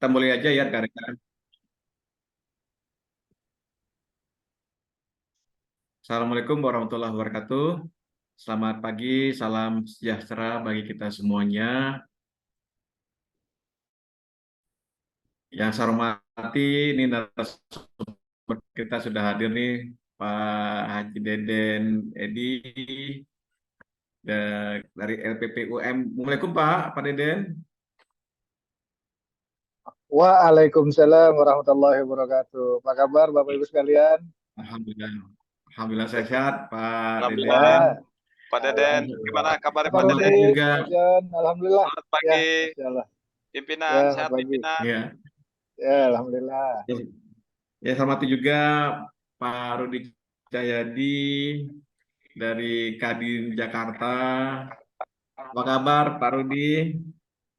Kita mulai aja ya rekan-rekan. Assalamualaikum warahmatullahi wabarakatuh. Selamat pagi, salam sejahtera bagi kita semuanya. Yang saya hormati, ini narasumber kita sudah hadir nih, Pak Haji Deden Edi dari LPPUM. Assalamualaikum Pak Deden. Waalaikumsalam warahmatullahi wabarakatuh. Apa kabar Bapak Ibu sekalian? Alhamdulillah, Alhamdulillah sehat Pak Alhamdulillah, Deden. Ya, Pak Deden, gimana kabar Pak Pak Semangat Deden? Rudi, juga. Pak John, Alhamdulillah. Selamat Ya, pagi, Masya Allah. pimpinan, Ya, sehat pagi. pimpinan. Ya, Ya, Alhamdulillah. ya hormati juga Pak Rudi Cahyadi dari Kadin Jakarta. Apa kabar Pak Rudi?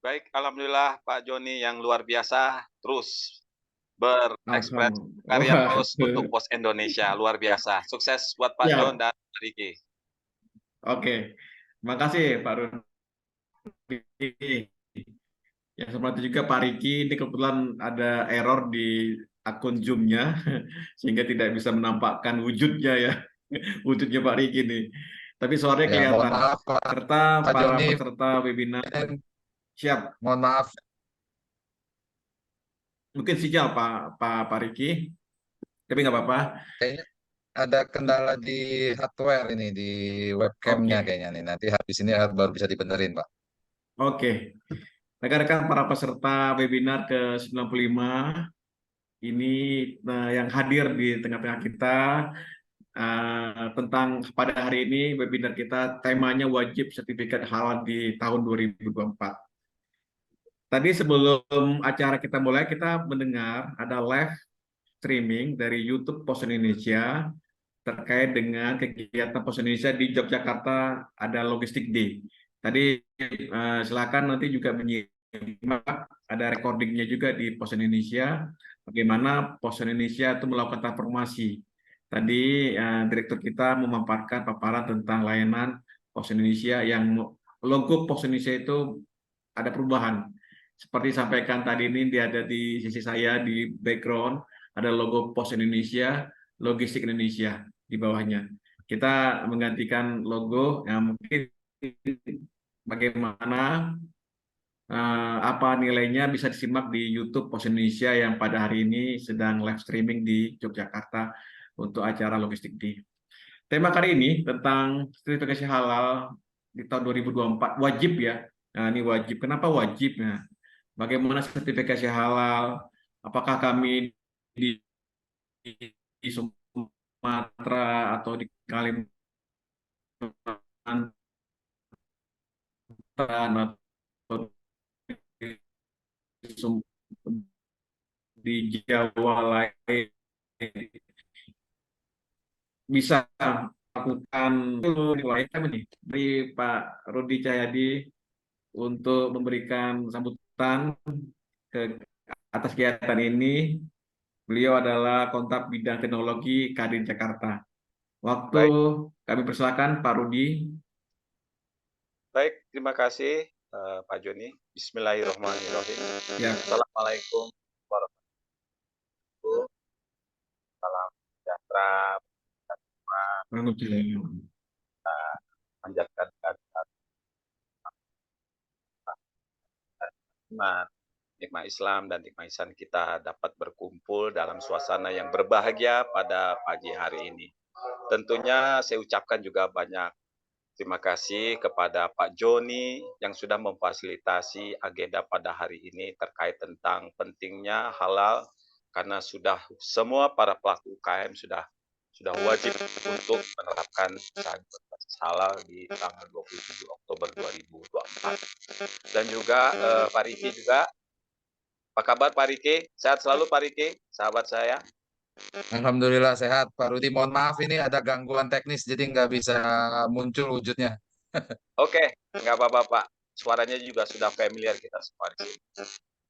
Baik, Alhamdulillah Pak Joni yang luar biasa, terus berekspresi karya Wah, terus untuk Pos Indonesia, luar biasa. Sukses buat Pak Jon siap. dan Pak Riki. Oke, terima kasih Pak Rudi. Ya, seperti juga Pak Riki, ini kebetulan ada error di akun Zoom-nya, sehingga tidak bisa menampakkan wujudnya ya, wujudnya Pak Riki nih. Tapi suaranya Ya, mohon kelihatan. maaf Serta Pak para Joni, peserta webinar, siap. mohon maaf. Mungkin sinyal Pak Riki, tapi nggak apa-apa. Kayaknya ada kendala di hardware ini, di webcamnya Oke, kayaknya nih. Nanti habis ini baru bisa dibenerin, Pak. oke. Rekan-rekan para peserta webinar ke-95, ini yang hadir di tengah-tengah kita, tentang pada hari ini webinar kita temanya wajib sertifikat halal di tahun 2024. Tadi sebelum acara kita mulai, kita mendengar ada live streaming dari YouTube Pos Indonesia terkait dengan kegiatan Pos Indonesia di Yogyakarta, ada Logistik Day. Tadi silakan nanti juga menyimak, ada recordingnya juga di Pos Indonesia, bagaimana Pos Indonesia itu melakukan transformasi. Tadi direktur kita memaparkan paparan tentang layanan Pos Indonesia yang logo Pos Indonesia itu ada perubahan. Seperti disampaikan tadi ini, dia ada di sisi saya di background, ada logo Pos Indonesia, Logistik Indonesia di bawahnya. Kita menggantikan logo yang mungkin bagaimana apa nilainya bisa disimak di YouTube Pos Indonesia yang pada hari ini sedang live streaming di Yogyakarta untuk acara logistik di. Tema kali ini tentang sertifikasi halal di tahun 2024 wajib ya. Nah, ini wajib. Kenapa wajib? Nah, bagaimana sertifikasi halal? Apakah kami di Sumatera atau di Kalimantan atau di Jawa lain bisa lakukan nilai kami nih dari Pak Rudi Cahyadi untuk memberikan sambutan ke atas kegiatan ini. Beliau adalah kontak bidang teknologi Kadin Jakarta. Waktu Baik, kami persilakan Pak Rudi. baik, terima kasih Pak Joni. Bismillahirrahmanirrahim. Ya, Assalamualaikum warahmatullahi wabarakatuh. Salam sejahtera, panjatkan iman, nikmat Islam dan nikmat ihsan kita dapat berkumpul dalam suasana yang berbahagia pada pagi hari ini. Tentunya saya ucapkan juga banyak terima kasih kepada Pak Joni yang sudah memfasilitasi agenda pada hari ini terkait tentang pentingnya halal, karena sudah semua para pelaku UKM sudah wajib untuk menerapkan usaha berbasis halal di tanggal 27 Oktober 2024. Dan juga Pak Riki juga. Apa kabar Pak Riki? Sehat selalu Pak Riki, sahabat saya. Alhamdulillah sehat, Pak Rudi. Mohon maaf ini ada gangguan teknis, jadi nggak bisa muncul wujudnya. Oke, nggak apa-apa Pak. Suaranya juga sudah familiar kita semua di sini.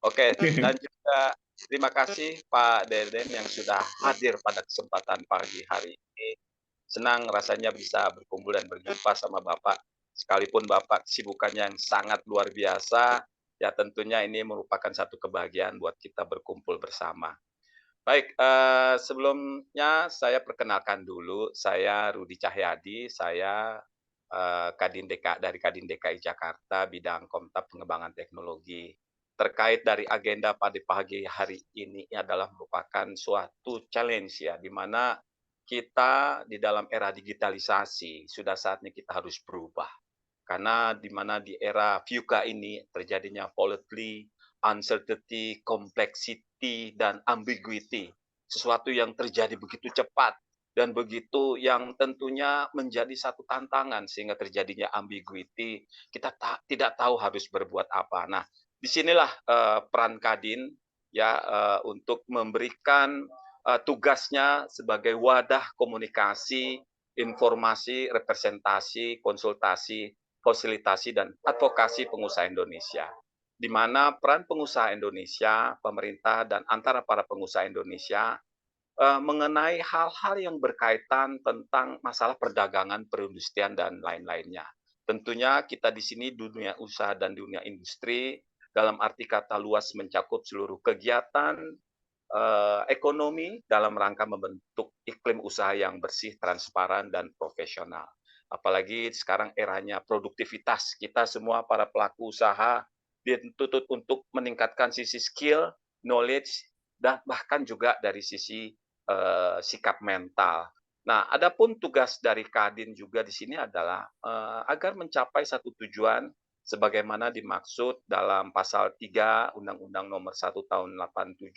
Oke, dan juga terima kasih Pak Deden yang sudah hadir pada kesempatan pagi hari ini. Senang rasanya bisa berkumpul dan berjumpa sama Bapak. Sekalipun Bapak kesibukannya yang sangat luar biasa, Ya tentunya ini merupakan satu kebahagiaan buat kita berkumpul bersama. Baik, sebelumnya saya perkenalkan dulu, saya Rudi Cahyadi, saya Kadin dari Kadin DKI Jakarta, bidang Komtab Pengembangan Teknologi. Terkait dari agenda pada pagi hari ini adalah merupakan suatu challenge ya, di mana kita di dalam era digitalisasi, sudah saatnya kita harus berubah. Karena di mana di era VUCA ini terjadinya volatility, uncertainty, complexity, dan ambiguity. Sesuatu yang terjadi begitu cepat dan begitu yang tentunya menjadi satu tantangan sehingga terjadinya ambiguity. Kita tidak tahu harus berbuat apa. Nah, disinilah peran Kadin ya untuk memberikan tugasnya sebagai wadah komunikasi, informasi, representasi, konsultasi, fasilitasi, dan advokasi pengusaha Indonesia, di mana peran pengusaha Indonesia, pemerintah, dan antara para pengusaha Indonesia mengenai hal-hal yang berkaitan tentang masalah perdagangan, perindustrian, dan lain-lainnya. Tentunya kita di sini dunia usaha dan dunia industri dalam arti kata luas mencakup seluruh kegiatan ekonomi dalam rangka membentuk iklim usaha yang bersih, transparan, dan profesional. Apalagi sekarang eranya produktivitas, kita semua para pelaku usaha dituntut untuk meningkatkan sisi skill, knowledge, dan bahkan juga dari sisi sikap mental. Nah, adapun tugas dari Kadin juga di sini adalah agar mencapai satu tujuan sebagaimana dimaksud dalam pasal 3 Undang-Undang Nomor 1 Tahun 87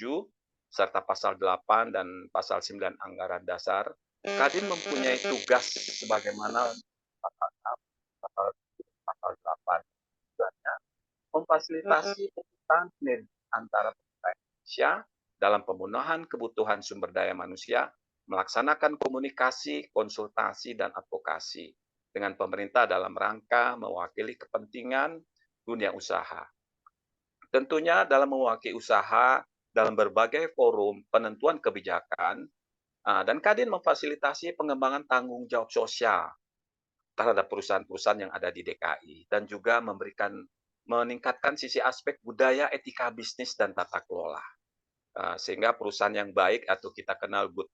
serta pasal 8 dan pasal 9 Anggaran Dasar. Kadin mempunyai tugas sebagaimana pasal 6, pasal 8 tujuannya memfasilitasi penggunaan sinergi antara pemerintah Indonesia dalam pemenuhan kebutuhan sumber daya manusia, melaksanakan komunikasi, konsultasi, dan advokasi dengan pemerintah dalam rangka mewakili kepentingan dunia usaha. Tentunya dalam mewakili usaha dalam berbagai forum penentuan kebijakan, dan Kadin memfasilitasi pengembangan tanggung jawab sosial terhadap perusahaan-perusahaan yang ada di DKI dan juga meningkatkan sisi aspek budaya, etika bisnis, dan tata kelola. Sehingga perusahaan yang baik atau kita kenal good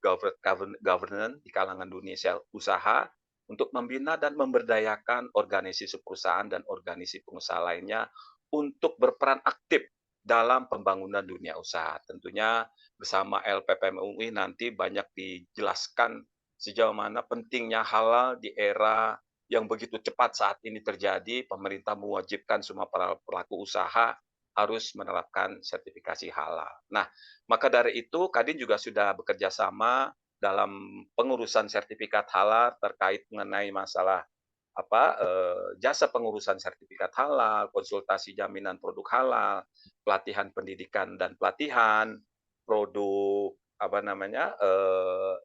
governance di kalangan dunia usaha untuk membina dan memberdayakan organisasi perusahaan dan organisasi pengusaha lainnya untuk berperan aktif dalam pembangunan dunia usaha. Tentunya bersama LPPM UI nanti banyak dijelaskan sejauh mana pentingnya halal di era yang begitu cepat saat ini terjadi. Pemerintah mewajibkan semua para pelaku usaha harus menerapkan sertifikasi halal. Nah, maka dari itu Kadin juga sudah bekerja sama dalam pengurusan sertifikat halal terkait mengenai masalah jasa pengurusan sertifikat halal, konsultasi jaminan produk halal, pelatihan pendidikan dan pelatihan, produk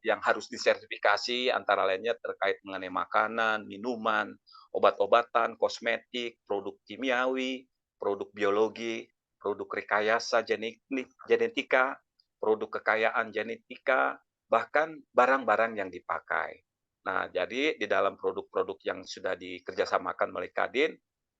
yang harus disertifikasi antara lainnya terkait mengenai makanan, minuman, obat-obatan, kosmetik, produk kimiawi, produk biologi, produk rekayasa genetika, produk kekayaan genetika, bahkan barang-barang yang dipakai. Nah, jadi di dalam produk-produk yang sudah dikerjasamakan oleh Kadin,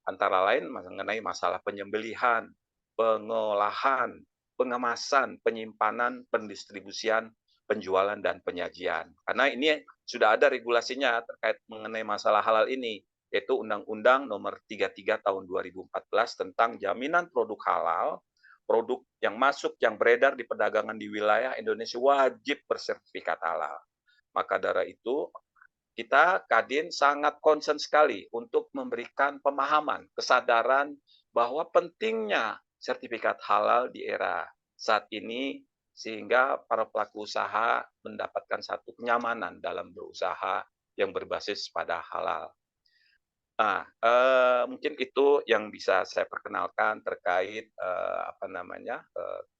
antara lain mengenai masalah penyembelihan, pengolahan, pengemasan, penyimpanan, pendistribusian, penjualan, dan penyajian. Karena ini sudah ada regulasinya terkait mengenai masalah halal ini, yaitu Undang-Undang Nomor 33 Tahun 2014 tentang jaminan produk halal, produk yang masuk, yang beredar di perdagangan di wilayah Indonesia wajib bersertifikat halal. Maka dari itu, kita Kadin sangat concern sekali untuk memberikan pemahaman, kesadaran bahwa pentingnya sertifikat halal di era saat ini sehingga para pelaku usaha mendapatkan satu kenyamanan dalam berusaha yang berbasis pada halal. Nah, mungkin itu yang bisa saya perkenalkan terkait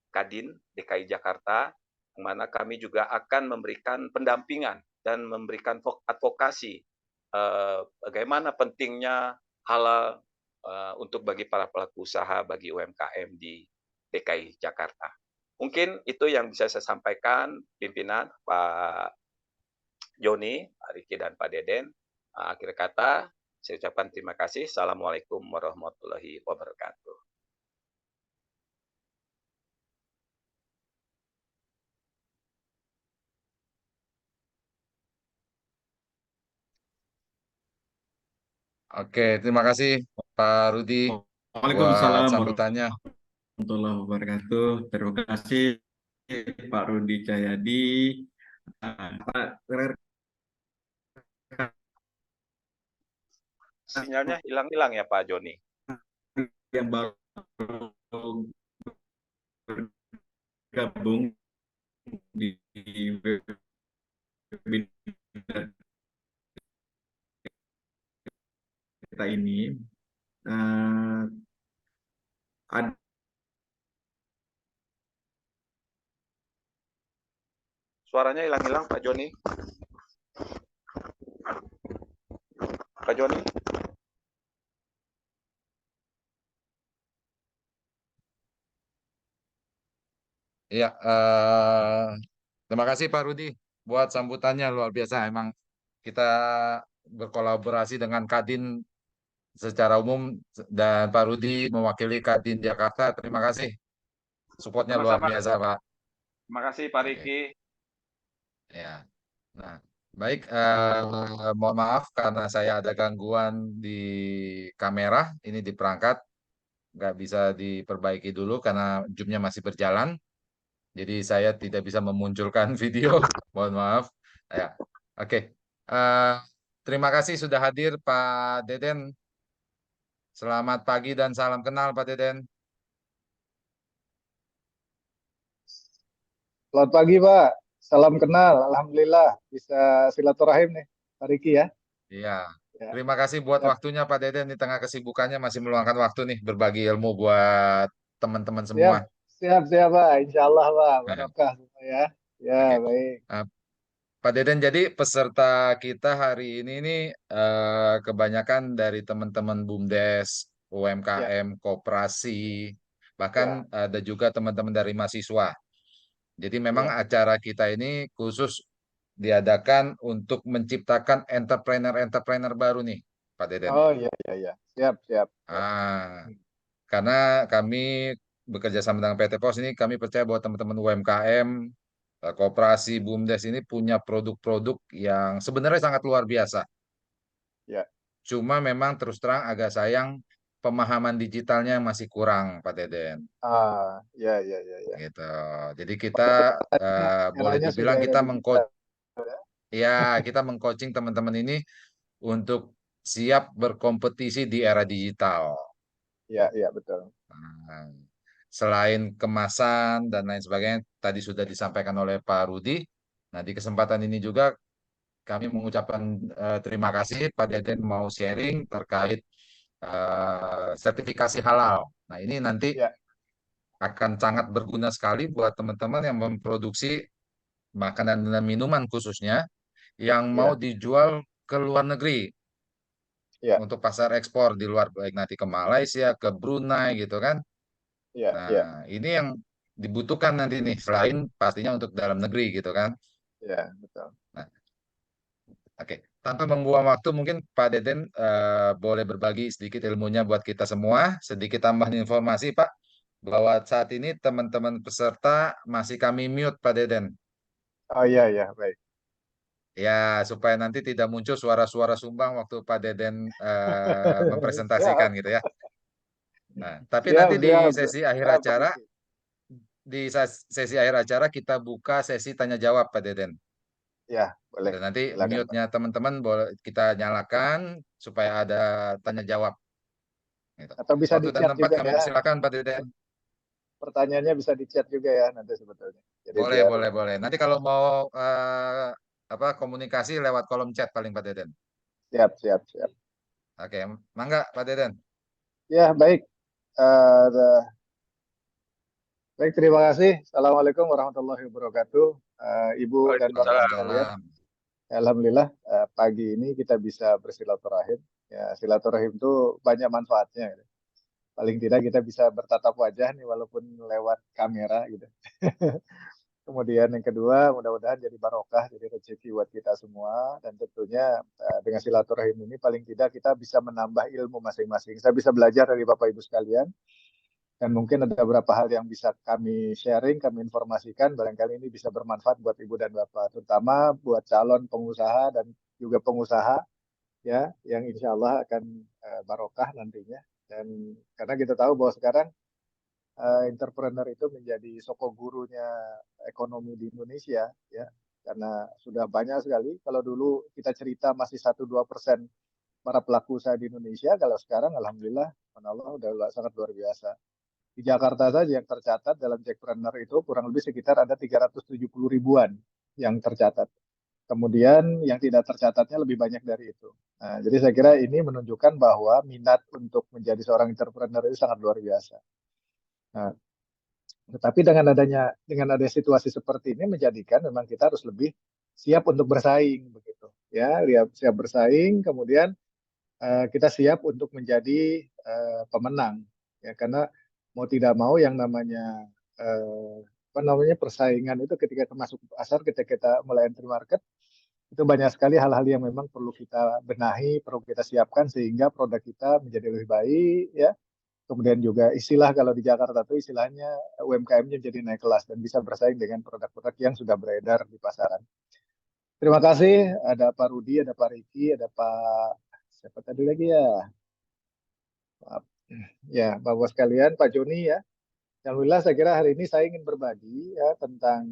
Kadin DKI Jakarta, yang mana kami juga akan memberikan pendampingan dan memberikan advokasi bagaimana pentingnya halal untuk bagi para pelaku usaha, bagi UMKM di DKI Jakarta. Mungkin itu yang bisa saya sampaikan, pimpinan Pak Joni, Pak Riki, dan Pak Deden. Akhir kata, saya ucapkan terima kasih. Assalamualaikum warahmatullahi wabarakatuh. Oke, terima kasih Pak Rudi buat Waalaikumsalam sambutannya. warahmatullahi wabarakatuh. Terima kasih Pak Rudi Cahyadi. Pak, Sinyalnya hilang-hilang ya Pak Joni. yang baru bergabung di webinar kita ini, eh, ada Suaranya hilang-hilang Pak Joni. Pak Joni. Iya, terima kasih Pak Rudi buat sambutannya luar biasa. Emang kita berkolaborasi dengan Kadin secara umum dan Pak Rudi mewakili Kadin Jakarta. Terima kasih, supportnya luar Sama-sama. biasa Pak. Terima kasih Pak Oke, Riki. ya. Nah, baik. Mohon maaf karena saya ada gangguan di kamera, ini di perangkat, nggak bisa diperbaiki dulu karena Zoom-nya masih berjalan. Jadi saya tidak bisa memunculkan video. Mohon maaf. Ya, oke. Eh, terima kasih sudah hadir Pak Deden. Selamat pagi dan salam kenal Pak Deden. Selamat pagi, Pak. Salam kenal. Alhamdulillah bisa silaturahim nih, Pak Riki ya. Iya. Ya, Terima kasih buat siap, waktunya Pak Deden di tengah kesibukannya masih meluangkan waktu nih berbagi ilmu buat teman-teman semua. siap, siap, Pak. Insya Allah, Pak. Nah, Barokah semua ya. Ya, oke. baik. Eh, Pak Deden, jadi peserta kita hari ini nih kebanyakan dari teman-teman BUMDes, Ya, UMKM, koperasi, bahkan ya, ada juga teman-teman dari mahasiswa. Jadi memang ya. acara kita ini khusus diadakan untuk menciptakan entrepreneur-entrepreneur baru nih, Pak Deden. Oh, iya, iya, iya. Siap, siap, siap. Ah, karena kami bekerja sama dengan PT Pos ini, kami percaya bahwa teman-teman UMKM, koperasi, BUMDes ini punya produk-produk yang sebenarnya sangat luar biasa. Ya. Cuma memang terus terang agak sayang pemahaman digitalnya masih kurang, Pak Deden. Ya, ya, ya, ya. Gitu. Jadi kita boleh Eranya dibilang sudah era kita digital. Ya, kita mengcoaching teman-teman ini untuk siap berkompetisi di era digital. ya, ya, betul. Nah, selain kemasan dan lain sebagainya, tadi sudah disampaikan oleh Pak Rudi. Nah, di kesempatan ini juga kami mengucapkan terima kasih Pak Deden mau sharing terkait sertifikasi halal. Nah, ini nanti Ya, akan sangat berguna sekali buat teman-teman yang memproduksi makanan dan minuman khususnya yang mau ya, dijual ke luar negeri ya, untuk pasar ekspor di luar, baik nanti ke Malaysia, ke Brunei gitu kan. ya, ya, Nah, ini yang dibutuhkan nanti nih, selain pastinya untuk dalam negeri gitu kan. ya, betul. Nah, oke. Tanpa membuang waktu, mungkin Pak Deden boleh berbagi sedikit ilmunya buat kita semua, sedikit tambahan informasi Pak, bahwa saat ini teman-teman peserta masih kami mute Pak Deden. Oh, iya, iya, baik. Ya, supaya nanti tidak muncul suara-suara sumbang waktu Pak Deden mempresentasikan Siap, gitu ya. Nah, tapi siap, nanti di siap. sesi akhir Siap, Pak acara, Riki. sesi akhir acara kita buka sesi tanya jawab Pak Deden. Ya, boleh. Gitu. Nanti Silakan, Pak. mute-nya teman-teman boleh kita nyalakan supaya ada tanya jawab. Gitu. Atau bisa Waktu di dan chat tempat juga kami ya. persilakan Pak Deden. Pertanyaannya bisa di chat juga ya nanti sebetulnya. Jadi Boleh, biar boleh, boleh. Nanti kalau mau apa komunikasi lewat kolom chat paling Pak Deden. siap, siap, siap. Oke, mangga Pak Deden. Ya, baik. Eh, baik, terima kasih. Assalamualaikum warahmatullahi wabarakatuh. Ibu dan Bapak Waalaikumsalam. sekalian. Waalaikumsalam. Alhamdulillah pagi ini kita bisa bersilaturahim. Ya, silaturahim itu banyak manfaatnya, gitu. Paling tidak kita bisa bertatap wajah nih walaupun lewat kamera gitu. Kemudian yang kedua, mudah-mudahan jadi barokah, jadi rezeki buat kita semua. Dan tentunya dengan silaturahim ini paling tidak kita bisa menambah ilmu masing-masing. Saya bisa belajar dari Bapak Ibu sekalian. Dan mungkin ada beberapa hal yang bisa kami sharing, kami informasikan. Barangkali ini bisa bermanfaat buat Ibu dan Bapak. Terutama buat calon pengusaha dan juga pengusaha ya, yang insya Allah akan barokah nantinya. Dan karena kita tahu bahwa sekarang entrepreneur itu menjadi soko gurunya ekonomi di Indonesia, ya, karena sudah banyak sekali. Kalau dulu kita cerita masih 1-2% para pelaku usaha di Indonesia, kalau sekarang alhamdulillah, Allah udah sangat luar biasa. Di Jakarta saja yang tercatat dalam Jackpreneur itu kurang lebih sekitar ada 370 ribuan yang tercatat. Kemudian yang tidak tercatatnya lebih banyak dari itu. Nah, jadi saya kira ini menunjukkan bahwa minat untuk menjadi seorang entrepreneur itu sangat luar biasa. Nah, tetapi dengan adanya situasi seperti ini menjadikan memang kita harus lebih siap untuk bersaing begitu. Ya, siap bersaing, kemudian kita siap untuk menjadi pemenang. Ya, karena mau tidak mau yang namanya apa namanya persaingan itu ketika kita masuk pasar, ketika kita mulai entry market, itu banyak sekali hal-hal yang memang perlu kita benahi, perlu kita siapkan sehingga produk kita menjadi lebih baik, ya. Kemudian juga istilah kalau di Jakarta itu istilahnya UMKM-nya jadi naik kelas dan bisa bersaing dengan produk-produk yang sudah beredar di pasaran. Terima kasih, ada Pak Rudi, ada Pak Riki, ada Pak siapa tadi lagi ya? Maaf. Ya, Bapak sekalian, Pak Joni ya. Alhamdulillah saya kira hari ini saya ingin berbagi ya tentang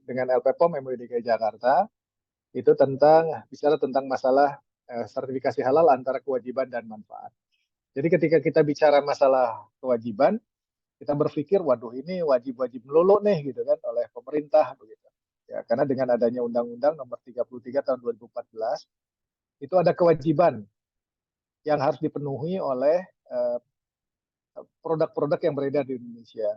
dengan LPPOM MUI DKI Jakarta itu bicara tentang masalah sertifikasi halal antara kewajiban dan manfaat. Jadi ketika kita bicara masalah kewajiban, kita berpikir, waduh ini wajib-wajib melulu nih gitu kan oleh pemerintah begitu. Ya, karena dengan adanya Undang-Undang Nomor 33 Tahun 2014 itu ada kewajiban yang harus dipenuhi oleh produk-produk yang beredar di Indonesia.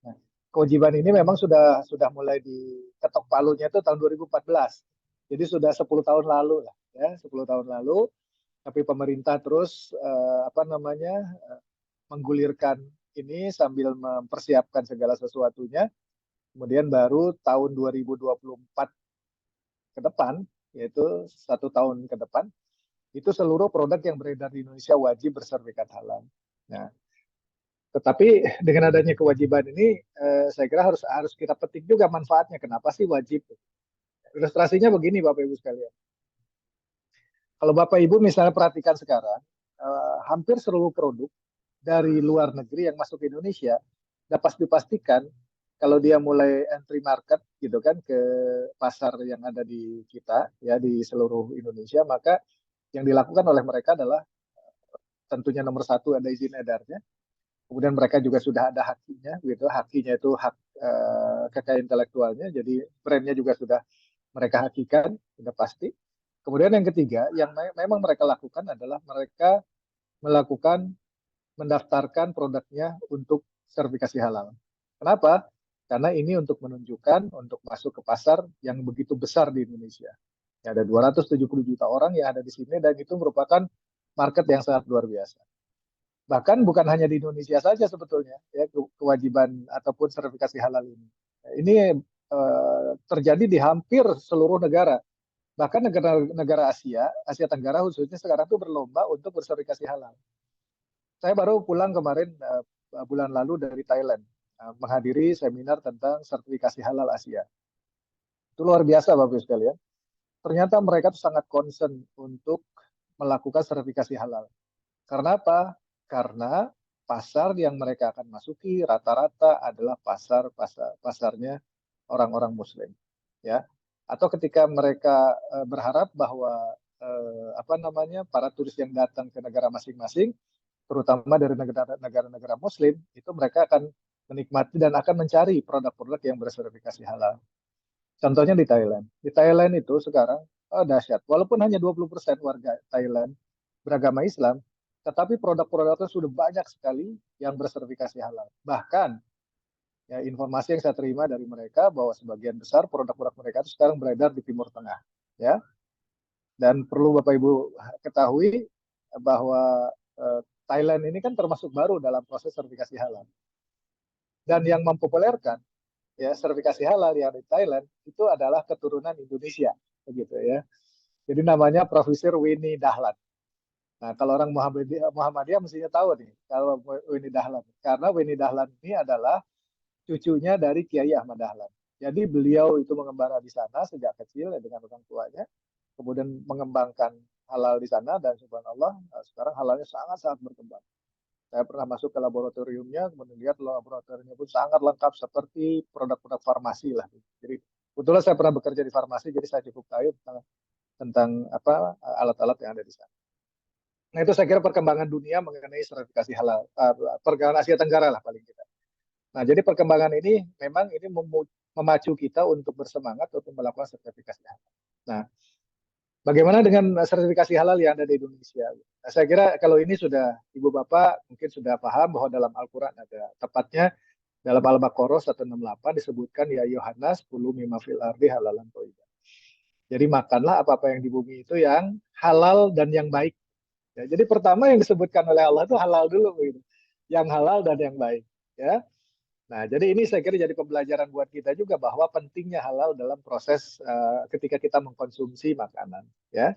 Nah, kewajiban ini memang sudah mulai diketok palunya itu tahun 2014. Jadi sudah 10 tahun lalu lah, ya, 10 tahun lalu. Tapi pemerintah terus apa namanya menggulirkan ini sambil mempersiapkan segala sesuatunya. Kemudian baru tahun 2024 ke depan, yaitu 1 tahun ke depan, itu seluruh produk yang beredar di Indonesia wajib bersertifikat halal. Nah, tetapi dengan adanya kewajiban ini, saya kira harus kita petik juga manfaatnya. Kenapa sih wajib? Ilustrasinya begini, Bapak Ibu sekalian. Kalau Bapak Ibu misalnya perhatikan sekarang, hampir seluruh produk dari luar negeri yang masuk ke Indonesia dapat dipastikan kalau dia mulai entry market gitu kan ke pasar yang ada di kita ya di seluruh Indonesia, maka yang dilakukan oleh mereka adalah tentunya nomor satu ada izin edarnya. Kemudian mereka juga sudah ada hakinya, gitu. Hakinya itu hak kekayaan intelektualnya, jadi brandnya juga sudah mereka hakikan, sudah pasti. Kemudian yang ketiga, yang memang mereka lakukan adalah mereka melakukan mendaftarkan produknya untuk sertifikasi halal. Kenapa? Karena ini untuk menunjukkan untuk masuk ke pasar yang begitu besar di Indonesia. Ya, ada 270 juta orang yang ada di sini dan itu merupakan market yang sangat luar biasa. Bahkan bukan hanya di Indonesia saja sebetulnya ya kewajiban ataupun sertifikasi halal ini. Ini terjadi di hampir seluruh negara. Bahkan negara Asia, Asia Tenggara khususnya sekarang itu berlomba untuk bersertifikasi halal. Saya baru pulang kemarin bulan lalu dari Thailand menghadiri seminar tentang sertifikasi halal Asia. Itu luar biasa Bapak Ibu sekalian. Ternyata mereka tuh sangat concern untuk melakukan sertifikasi halal. Karena apa? Karena pasar yang mereka akan masuki rata-rata adalah pasarnya orang-orang Muslim, ya. Atau ketika mereka berharap bahwa apa namanya para turis yang datang ke negara masing-masing, terutama dari negara-negara Muslim, itu mereka akan menikmati dan akan mencari produk-produk yang bersertifikasi halal. Contohnya di Thailand. Di Thailand itu sekarang dahsyat. Walaupun hanya 20% warga Thailand beragama Islam, tetapi produk-produknya sudah banyak sekali yang bersertifikasi halal. Bahkan ya, informasi yang saya terima dari mereka bahwa sebagian besar produk-produk mereka itu sekarang beredar di Timur Tengah. Ya. Dan perlu Bapak Ibu ketahui bahwa Thailand ini kan termasuk baru dalam proses sertifikasi halal. Dan yang mempopulerkan ya sertifikasi halal yang di Thailand itu adalah keturunan Indonesia, begitu ya. Jadi namanya Profesor Winnie Dahlan. Nah, kalau orang Muhammadiyah mestinya tahu nih kalau Winnie Dahlan, karena Winnie Dahlan ini adalah cucunya dari Kiai Ahmad Dahlan. Jadi beliau itu mengembara di sana sejak kecil ya, dengan orang tuanya. kemudian mengembangkan halal di sana, dan subhanallah sekarang halalnya sangat-sangat berkembang. Saya pernah masuk ke laboratoriumnya, kemudian lihat laboratoriumnya pun sangat lengkap seperti produk-produk farmasi lah. Jadi kebetulan saya pernah bekerja di farmasi, jadi saya cukup tahu tentang apa alat-alat yang ada di sana. Nah itu saya kira perkembangan dunia mengenai sertifikasi halal, perkembangan Asia Tenggara lah paling tidak. Nah jadi perkembangan ini memang ini memacu kita untuk bersemangat untuk melakukan sertifikasi halal. Nah bagaimana dengan sertifikasi halal yang ada di Indonesia? Nah, saya kira kalau ini sudah Ibu Bapak mungkin sudah paham bahwa dalam Al-Quran ada, tepatnya dalam Al-Baqarah 168 disebutkan ya Yohanes 10 mimma fil ardi halalan thayyibah. Jadi makanlah apa-apa yang di bumi itu yang halal dan yang baik. Ya, jadi pertama yang disebutkan oleh Allah itu halal dulu gitu. Yang halal dan yang baik, ya. Nah, jadi ini saya kira jadi pembelajaran buat kita juga bahwa pentingnya halal dalam proses ketika kita mengkonsumsi makanan, ya.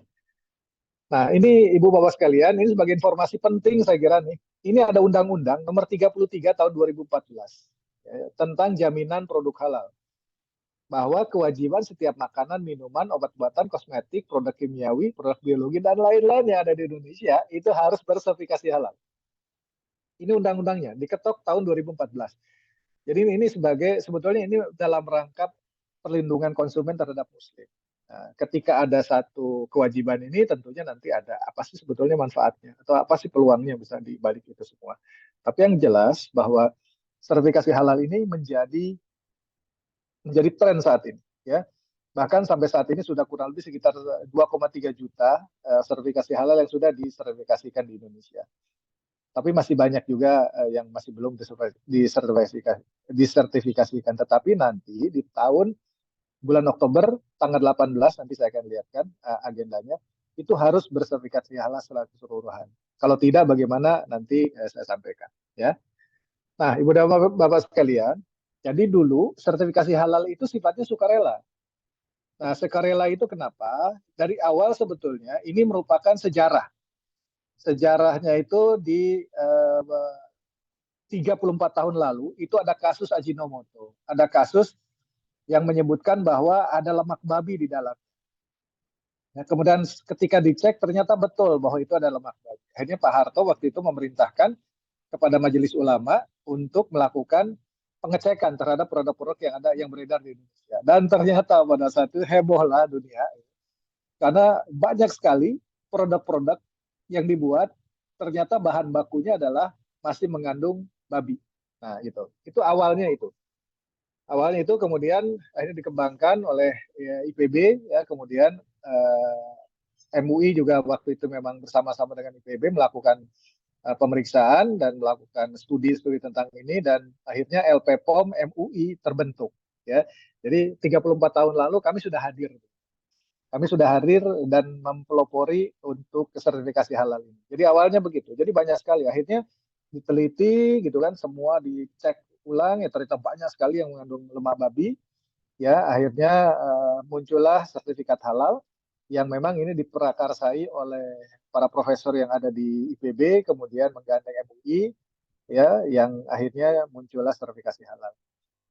Nah, ini Ibu Bapak sekalian, ini sebagai informasi penting saya kira nih. Ini ada Undang-Undang Nomor 33 Tahun 2014 ya, tentang jaminan produk halal. Bahwa kewajiban setiap makanan, minuman, obat-obatan, kosmetik, produk kimiawi, produk biologi, dan lain-lain yang ada di Indonesia itu harus bersertifikasi halal. Ini undang-undangnya, diketok tahun 2014. Jadi ini sebagai sebetulnya ini dalam rangka perlindungan konsumen terhadap muslim. Nah, ketika ada satu kewajiban ini tentunya nanti ada apa sih sebetulnya manfaatnya atau apa sih peluangnya bisa dibalik itu semua. Tapi yang jelas bahwa sertifikasi halal ini menjadi tren saat ini, ya. Bahkan sampai saat ini sudah kurang lebih sekitar 2,3 juta sertifikasi halal yang sudah disertifikasikan di Indonesia. Tapi masih banyak juga yang masih belum disertifikasikan. Tetapi nanti di bulan Oktober tanggal 18 nanti saya akan lihatkan agendanya, itu harus bersertifikasi halal secara keseluruhan. Kalau tidak bagaimana nanti saya sampaikan, ya. Nah, Ibu dan Bapak sekalian, jadi dulu sertifikasi halal itu sifatnya sukarela. Nah, sukarela itu kenapa? Dari awal sebetulnya ini merupakan sejarah. Sejarahnya itu di 34 tahun lalu itu ada kasus Ajinomoto. Ada kasus yang menyebutkan bahwa ada lemak babi di dalam. Ya, kemudian ketika dicek ternyata betul bahwa itu ada lemak babi. Akhirnya Pak Harto waktu itu memerintahkan kepada Majelis Ulama untuk melakukan pengecekan terhadap produk-produk yang ada yang beredar di Indonesia. Dan ternyata pada saat itu hebohlah dunia karena banyak sekali produk-produk yang dibuat ternyata bahan bakunya adalah masih mengandung babi. Nah, itu awalnya itu. Awalnya itu kemudian akhirnya dikembangkan oleh IPB ya, kemudian MUI juga waktu itu memang bersama-sama dengan IPB melakukan pemeriksaan dan melakukan studi-studi tentang ini dan akhirnya LPPOM MUI terbentuk ya. Jadi 34 tahun lalu kami sudah hadir. Kami sudah hadir dan mempelopori untuk sertifikasi halal ini. Jadi awalnya begitu. Jadi banyak sekali. Akhirnya diteliti gitu kan, semua dicek ulang ya ternyata banyak sekali yang mengandung lemak babi. Ya, akhirnya muncullah sertifikat halal yang memang ini diprakarsai oleh para profesor yang ada di IPB, kemudian menggandeng MUI, ya, yang akhirnya muncullah sertifikasi halal.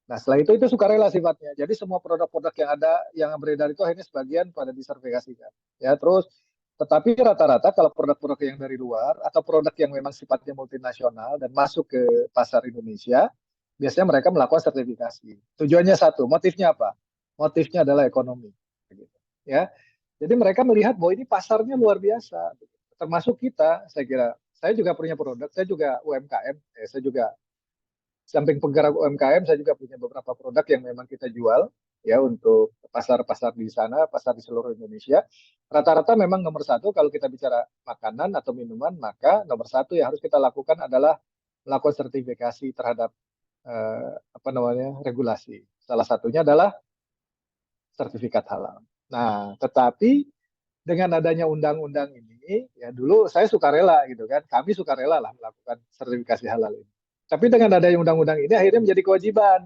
Nah, setelah itu sukarela sifatnya. Jadi semua produk-produk yang ada yang beredar itu akhirnya sebagian pada disertifikasikan. Ya, terus tetapi rata-rata kalau produk-produk yang dari luar atau produk yang memang sifatnya multinasional dan masuk ke pasar Indonesia, biasanya mereka melakukan sertifikasi. Tujuannya satu, motifnya apa? Motifnya adalah ekonomi. Ya, jadi mereka melihat bahwa ini pasarnya luar biasa. Termasuk kita, saya kira. Saya juga punya produk, saya juga UMKM, saya juga samping penggerak UMKM, saya juga punya beberapa produk yang memang kita jual ya untuk pasar-pasar di sana, pasar di seluruh Indonesia. Rata-rata memang nomor satu kalau kita bicara makanan atau minuman, maka nomor satu yang harus kita lakukan adalah melakukan sertifikasi terhadap regulasi. Salah satunya adalah sertifikat halal. Nah, tetapi dengan adanya undang-undang ini, ya dulu saya sukarela gitu kan, kami sukarela lah melakukan sertifikasi halal ini. Tapi dengan adanya undang-undang ini akhirnya menjadi kewajiban.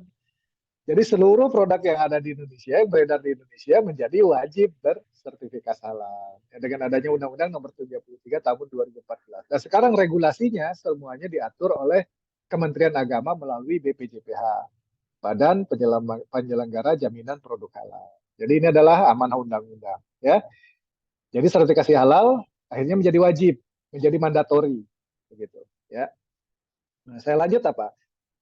Jadi seluruh produk yang ada di Indonesia, yang beredar di Indonesia menjadi wajib bersertifikasi halal. Ya, dengan adanya Undang-Undang Nomor 33 Tahun 2014. Dan sekarang regulasinya semuanya diatur oleh Kementerian Agama melalui BPJPH, Badan Penyelenggara Jaminan Produk Halal. Jadi ini adalah amanah undang-undang. Ya. Jadi sertifikasi halal akhirnya menjadi wajib, menjadi mandatori, begitu. Ya. Nah, saya lanjut apa?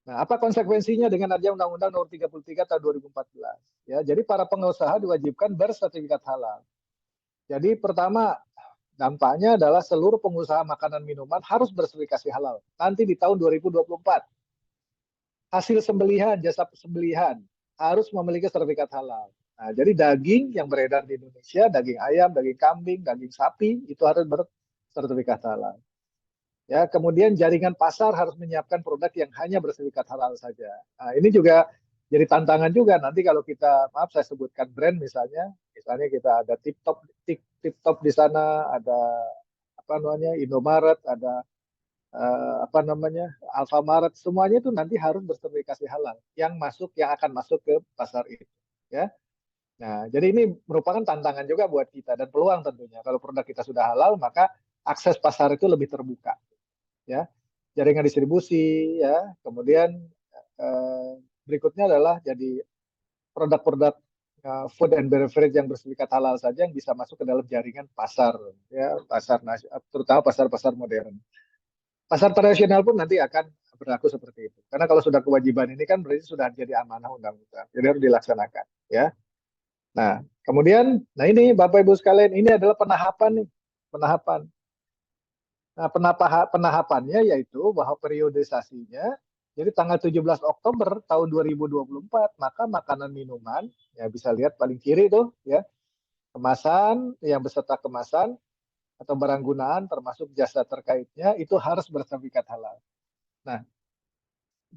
Nah, apa konsekuensinya dengan adanya Undang-Undang Nomor 33 Tahun 2014? Ya, jadi para pengusaha diwajibkan bersertifikat halal. Jadi pertama dampaknya adalah seluruh pengusaha makanan minuman harus bersertifikasi halal. Nanti di tahun 2024 hasil sembelihan, jasa sembelihan harus memiliki sertifikat halal. Nah, jadi daging yang beredar di Indonesia, daging ayam, daging kambing, daging sapi itu harus bersertifikat halal. Ya, kemudian jaringan pasar harus menyiapkan produk yang hanya bersertifikat halal saja. Nah, ini juga jadi tantangan juga nanti kalau kita, maaf saya sebutkan brand misalnya kita ada Tip Top di sana, ada apa namanya Indomaret, ada apa namanya Alfamaret, semuanya itu nanti harus bersertifikasi halal yang akan masuk ke pasar itu. Ya, nah jadi ini merupakan tantangan juga buat kita dan peluang tentunya. Kalau produk kita sudah halal maka akses pasar itu lebih terbuka. Ya, jaringan distribusi, ya, kemudian berikutnya adalah jadi produk-produk food and beverage yang bersertifikat halal saja yang bisa masuk ke dalam jaringan pasar, ya, terutama pasar-pasar modern. Pasar tradisional pun nanti akan berlaku seperti itu. Karena kalau sudah kewajiban ini kan berarti sudah jadi amanah undang-undang, jadi harus dilaksanakan, ya. Nah, kemudian, nah ini Bapak Ibu sekalian, ini adalah penahapan nih, penahapan. Nah, penahapannya yaitu bahwa periodisasinya jadi tanggal 17 Oktober tahun 2024, maka makanan minuman, ya bisa lihat paling kiri tuh, ya, kemasan, yang beserta kemasan, atau barang gunaan termasuk jasa terkaitnya, itu harus bersertifikat halal. Nah,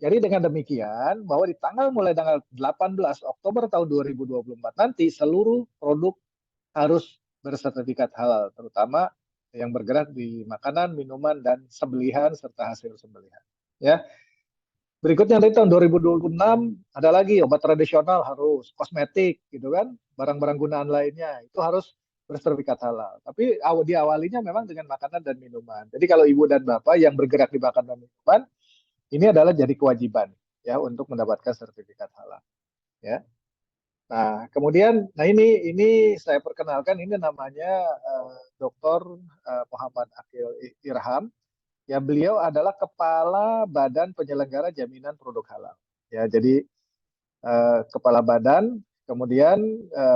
jadi dengan demikian, bahwa mulai tanggal 18 Oktober tahun 2024 nanti, seluruh produk harus bersertifikat halal, terutama yang bergerak di makanan, minuman, dan sembelihan serta hasil sembelihan. Ya. Berikutnya dari tahun 2026 ada lagi obat tradisional harus, kosmetik gitu kan, barang-barang gunaan lainnya itu harus bersertifikat halal. Tapi diawalinya memang dengan makanan dan minuman. Jadi kalau ibu dan bapak yang bergerak di makanan dan minuman, ini adalah jadi kewajiban ya untuk mendapatkan sertifikat halal. Ya. Nah, kemudian, nah ini saya perkenalkan, ini namanya Dr. Muhammad Akil Irham. Ya, beliau adalah Kepala Badan Penyelenggara Jaminan Produk Halal. Ya, jadi Kepala Badan, kemudian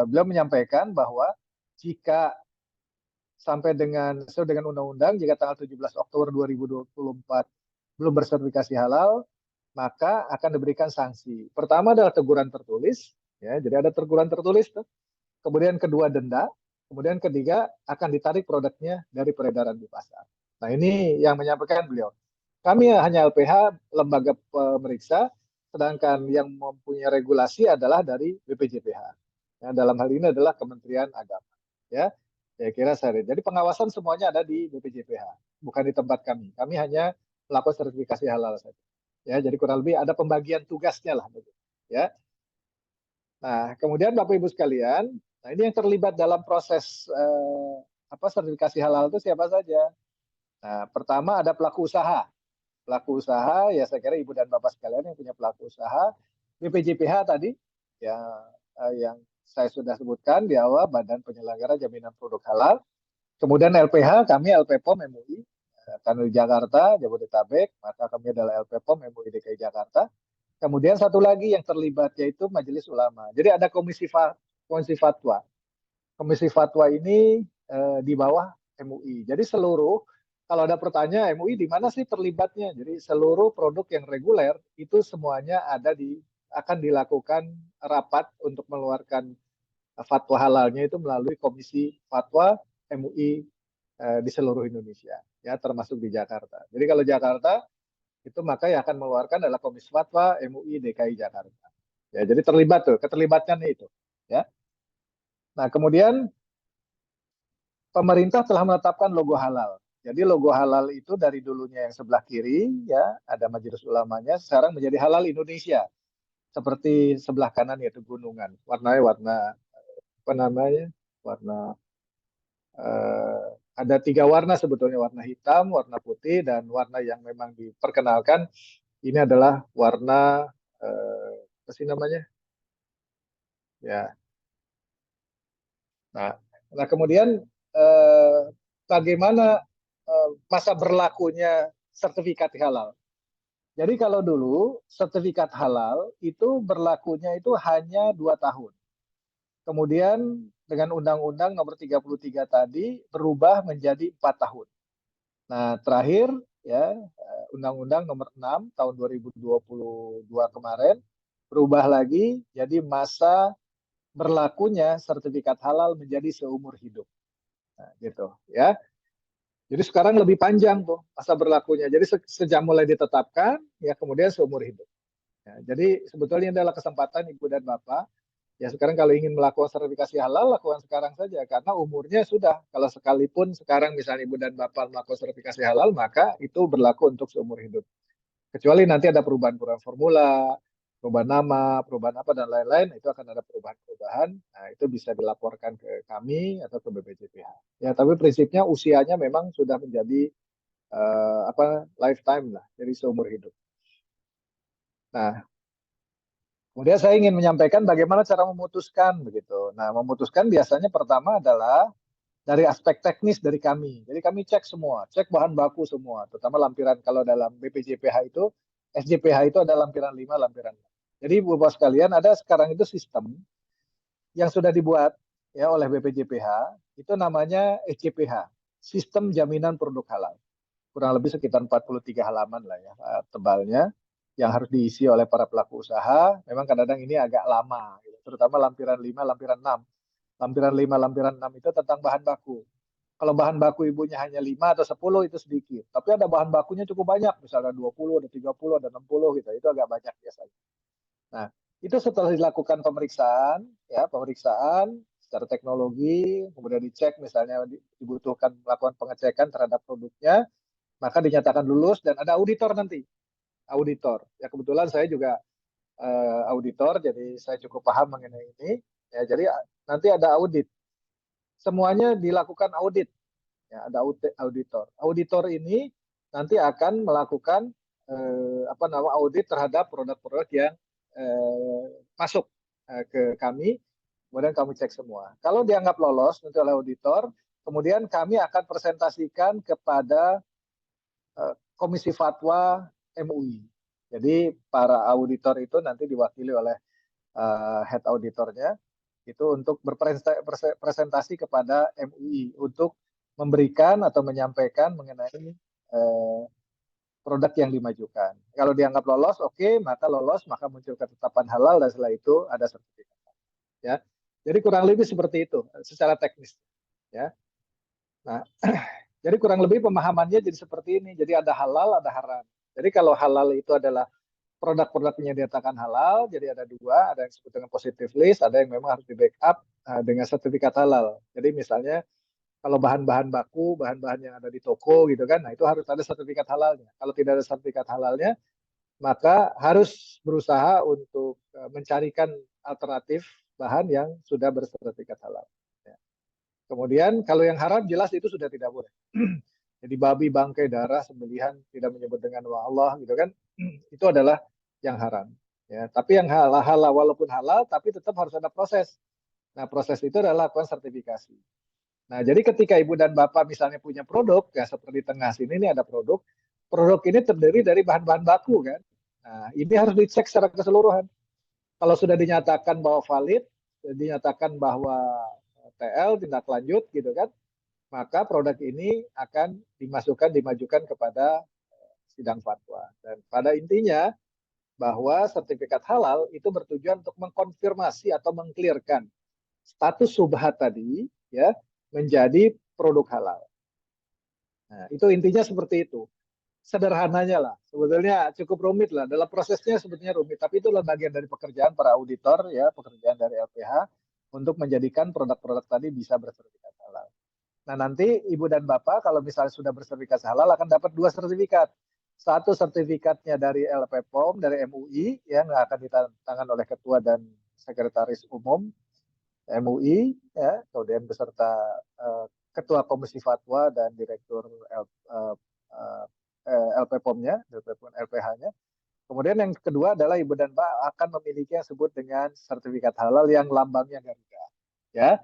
beliau menyampaikan bahwa jika sampai sesuai dengan undang-undang, jika tanggal 17 Oktober 2024 belum bersertifikasi halal, maka akan diberikan sanksi. Pertama adalah teguran tertulis, ya, jadi ada teguran tertulis tuh. Kemudian kedua denda, kemudian ketiga akan ditarik produknya dari peredaran di pasar. Nah, ini yang menyampaikan beliau. Kami hanya LPH, lembaga pemeriksa, sedangkan yang mempunyai regulasi adalah dari BPJPH. Ya, dalam hal ini adalah Kementerian Agama. Ya, saya kira saya. Jadi pengawasan semuanya ada di BPJPH, bukan di tempat kami. Kami hanya melakukan sertifikasi halal saja. Ya, jadi kurang lebih ada pembagian tugasnya lah, ya. Nah, kemudian Bapak Ibu sekalian, nah ini yang terlibat dalam proses sertifikasi halal itu siapa saja? Nah, pertama ada pelaku usaha. Pelaku usaha, ya saya kira Ibu dan Bapak sekalian yang punya pelaku usaha, BPJPH tadi, ya, yang saya sudah sebutkan di awal, Badan Penyelenggara Jaminan Produk Halal. Kemudian LPH, kami LPPOM MUI, Kanwil Jakarta, Jabodetabek, maka kami adalah LPPOM MUI DKI Jakarta. Kemudian satu lagi yang terlibat yaitu Majelis Ulama. Jadi ada komisi fatwa. Komisi fatwa ini di bawah MUI. Jadi kalau ada pertanyaan MUI di mana sih terlibatnya? Jadi seluruh produk yang reguler itu semuanya akan dilakukan rapat untuk mengeluarkan fatwa halalnya itu melalui komisi fatwa MUI di seluruh Indonesia, ya, termasuk di Jakarta. Jadi kalau Jakarta itu maka yang akan mengeluarkan adalah Komisi Fatwa MUI DKI Jakarta. Ya, jadi terlibat tuh, keterlibatannya itu. Ya. Nah, kemudian pemerintah telah menetapkan logo halal. Jadi logo halal itu dari dulunya yang sebelah kiri, ya, ada Majelis Ulamanya, sekarang menjadi halal Indonesia. Seperti sebelah kanan yaitu gunungan. Warnanya warna apa namanya? Warna ada 3 warna sebetulnya, warna hitam, warna putih, dan warna yang memang diperkenalkan ini adalah warna apa sih namanya? Ya. Nah kemudian bagaimana masa berlakunya sertifikat halal. Jadi kalau dulu sertifikat halal itu berlakunya itu hanya 2 tahun. Kemudian dengan Undang-Undang Nomor 33 tadi berubah menjadi 4 tahun. Nah, terakhir ya Undang-Undang Nomor 6 tahun 2022 kemarin berubah lagi jadi masa berlakunya sertifikat halal menjadi seumur hidup. Nah, gitu ya. Jadi sekarang lebih panjang tuh masa berlakunya. Jadi sejak mulai ditetapkan ya kemudian seumur hidup. Ya, jadi sebetulnya adalah kesempatan Ibu dan Bapak. Ya sekarang kalau ingin melakukan sertifikasi halal, lakukan sekarang saja. Karena umurnya sudah. Kalau sekalipun sekarang misalnya Ibu dan Bapak melakukan sertifikasi halal, maka itu berlaku untuk seumur hidup. Kecuali nanti ada perubahan-perubahan formula, perubahan nama, perubahan apa, dan lain-lain, itu akan ada perubahan-perubahan. Nah itu bisa dilaporkan ke kami atau ke BPJPH. Ya tapi prinsipnya usianya memang sudah menjadi lifetime lah, jadi seumur hidup. Nah, kemudian saya ingin menyampaikan bagaimana cara memutuskan begitu. Nah, memutuskan biasanya pertama adalah dari aspek teknis dari kami. Jadi kami cek semua, cek bahan baku semua, terutama lampiran kalau dalam BPJPH itu, SJPH itu ada lampiran 5, lampiran 6. Jadi Bapak sekalian ada sekarang itu sistem yang sudah dibuat ya oleh BPJPH, itu namanya SJPH, Sistem Jaminan Produk Halal. Kurang lebih sekitar 43 halaman lah ya tebalnya, yang harus diisi oleh para pelaku usaha. Memang kadang-kadang ini agak lama, gitu. Terutama lampiran 5, lampiran 6. Lampiran 5, lampiran 6 itu tentang bahan baku. Kalau bahan baku ibunya hanya 5 atau 10 itu sedikit. Tapi ada bahan bakunya cukup banyak, misalnya 20, ada 30, ada 60 gitu. Itu agak banyak biasanya. Nah, itu setelah dilakukan pemeriksaan, ya pemeriksaan secara teknologi, kemudian dicek misalnya dibutuhkan melakukan pengecekan terhadap produknya, maka dinyatakan lulus dan ada auditor nanti. Auditor. Ya kebetulan saya juga auditor, jadi saya cukup paham mengenai ini. Ya, jadi nanti ada audit. Semuanya dilakukan audit. Ya, ada auditor. Auditor ini nanti akan melakukan audit terhadap produk-produk yang masuk ke kami. Kemudian kami cek semua. Kalau dianggap lolos nanti oleh auditor, kemudian kami akan presentasikan kepada Komisi Fatwa MUI. Jadi para auditor itu nanti diwakili oleh head auditornya itu untuk berpresentasi kepada MUI untuk memberikan atau menyampaikan mengenai produk yang dimajukan. Kalau dianggap lolos, oke, maka lolos, maka muncul ketetapan halal dan setelah itu ada sertifikat. Ya, jadi kurang lebih seperti itu secara teknis. Ya, nah, jadi kurang lebih pemahamannya jadi seperti ini. Jadi ada halal, ada haram. Jadi kalau halal itu adalah produk-produk yang dinyatakan halal, jadi ada dua, ada yang disebut dengan positive list, ada yang memang harus di backup dengan sertifikat halal. Jadi misalnya kalau bahan-bahan baku, bahan-bahan yang ada di toko gitu kan, nah itu harus ada sertifikat halalnya. Kalau tidak ada sertifikat halalnya, maka harus berusaha untuk mencarikan alternatif bahan yang sudah bersertifikat halal. Ya. Kemudian kalau yang haram jelas itu sudah tidak boleh. Jadi babi, bangkai, darah, sembelihan tidak menyebut dengan nama Allah gitu kan, itu adalah yang haram. Ya, tapi yang halal walaupun halal, tapi tetap harus ada proses. Nah proses itu adalah lakukan sertifikasi. Nah jadi ketika ibu dan bapak misalnya punya produk, ya seperti tengah sini ini ada produk ini terdiri dari bahan-bahan baku kan. Nah ini harus dicek secara keseluruhan. Kalau sudah dinyatakan bahwa valid, dinyatakan bahwa TL tindak lanjut gitu kan, maka produk ini akan dimajukan kepada sidang fatwa. Dan pada intinya bahwa sertifikat halal itu bertujuan untuk mengkonfirmasi atau mengklirkan status subhat tadi ya menjadi produk halal. Nah, itu intinya seperti itu. Sederhananya lah, sebetulnya cukup rumit lah. Dalam prosesnya sebetulnya rumit, tapi itulah bagian dari pekerjaan para auditor ya, pekerjaan dari LPH untuk menjadikan produk-produk tadi bisa bersertifikat halal. Nah nanti ibu dan bapak kalau misalnya sudah bersertifikat halal akan dapat 2 sertifikat. Satu sertifikatnya dari LPPOM, dari MUI yang akan ditandatangan oleh ketua dan sekretaris umum MUI, ya, kemudian beserta ketua komisi fatwa dan direktur LPPOM-nya, LPH-nya. Kemudian yang kedua adalah ibu dan bapak akan memiliki yang disebut dengan sertifikat halal yang lambangnya Garuda. Ya,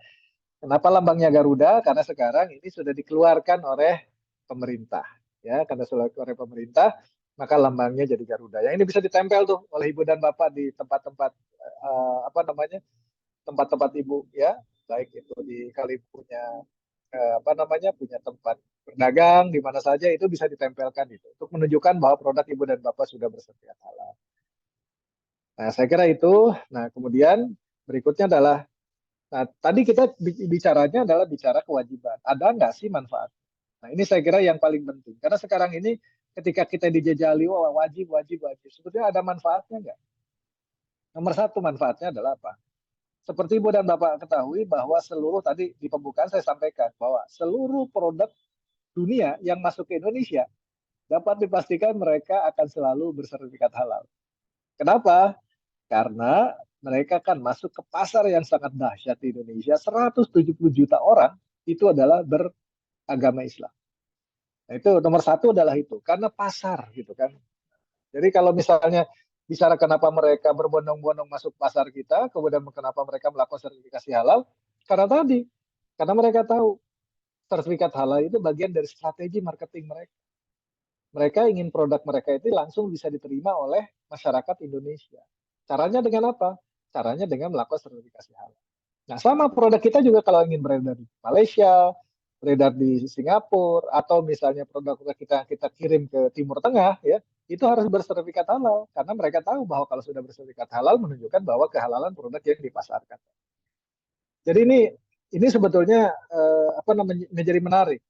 Kenapa lambangnya Garuda? Karena sekarang ini sudah dikeluarkan oleh pemerintah, ya, karena sudah oleh pemerintah, maka lambangnya jadi Garuda. Yang ini bisa ditempel tuh oleh ibu dan bapak di tempat-tempat apa namanya, tempat-tempat ibu, ya, baik itu di kali punya apa namanya, punya tempat berdagang di mana saja, itu bisa ditempelkan itu untuk menunjukkan bahwa produk ibu dan bapak sudah bersertifikat halal. Nah, saya kira itu. Nah, kemudian berikutnya adalah, nah, tadi kita bicaranya adalah bicara kewajiban. Ada nggak sih manfaat? Nah, ini saya kira yang paling penting. Karena sekarang ini ketika kita dijejali, wah, wajib, wajib, wajib. Sebetulnya ada manfaatnya nggak? Nomor satu manfaatnya adalah apa? Seperti Ibu dan Bapak ketahui bahwa seluruh, tadi di pembukaan saya sampaikan, bahwa seluruh produk dunia yang masuk ke Indonesia dapat dipastikan mereka akan selalu bersertifikat halal. Kenapa? Karena mereka kan masuk ke pasar yang sangat dahsyat di Indonesia, 170 juta orang itu adalah beragama Islam. Nah, itu nomor satu adalah itu, karena pasar gitu kan. Jadi kalau misalnya bicara kenapa mereka berbondong-bondong masuk pasar kita, kemudian kenapa mereka melakukan sertifikasi halal, karena mereka tahu sertifikat halal itu bagian dari strategi marketing mereka. Mereka ingin produk mereka itu langsung bisa diterima oleh masyarakat Indonesia. Caranya dengan apa? Caranya dengan melakukan sertifikasi halal. Nah, sama produk kita juga kalau ingin beredar di Malaysia, beredar di Singapura, atau misalnya produk-produk kita kirim ke Timur Tengah, ya, itu harus bersertifikat halal karena mereka tahu bahwa kalau sudah bersertifikat halal menunjukkan bahwa kehalalan produk yang dipasarkan. Jadi ini sebetulnya apa namanya, menjadi menarik.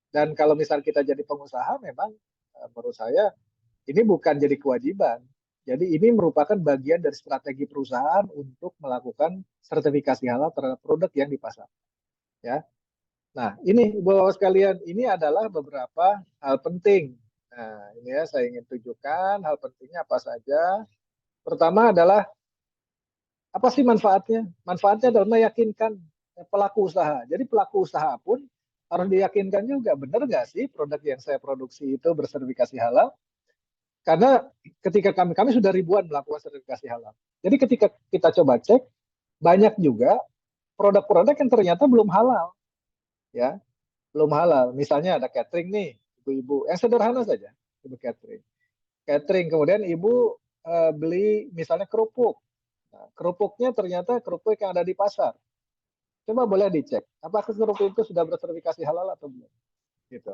Dan kalau misal kita jadi pengusaha, memang menurut saya ini bukan jadi kewajiban. Jadi ini merupakan bagian dari strategi perusahaan untuk melakukan sertifikasi halal terhadap produk yang dipasarkan. Ya. Nah, ini Bapak sekalian, ini adalah beberapa hal penting. Nah, ini ya saya ingin tunjukkan hal pentingnya apa saja. Pertama adalah apa sih manfaatnya? Manfaatnya adalah meyakinkan pelaku usaha. Jadi pelaku usaha pun harus diyakinkan juga, benar nggak sih produk yang saya produksi itu bersertifikasi halal? Karena ketika kami sudah ribuan melakukan sertifikasi halal. Jadi ketika kita coba cek, banyak juga produk-produk yang ternyata belum halal, ya, belum halal. Misalnya ada catering nih, ibu-ibu, yang sederhana saja, ibu catering. Catering, kemudian ibu beli misalnya kerupuk. Nah, kerupuknya ternyata kerupuk yang ada di pasar. Coba boleh dicek, apakah kerupuk itu sudah bersertifikasi halal atau belum? Gitu.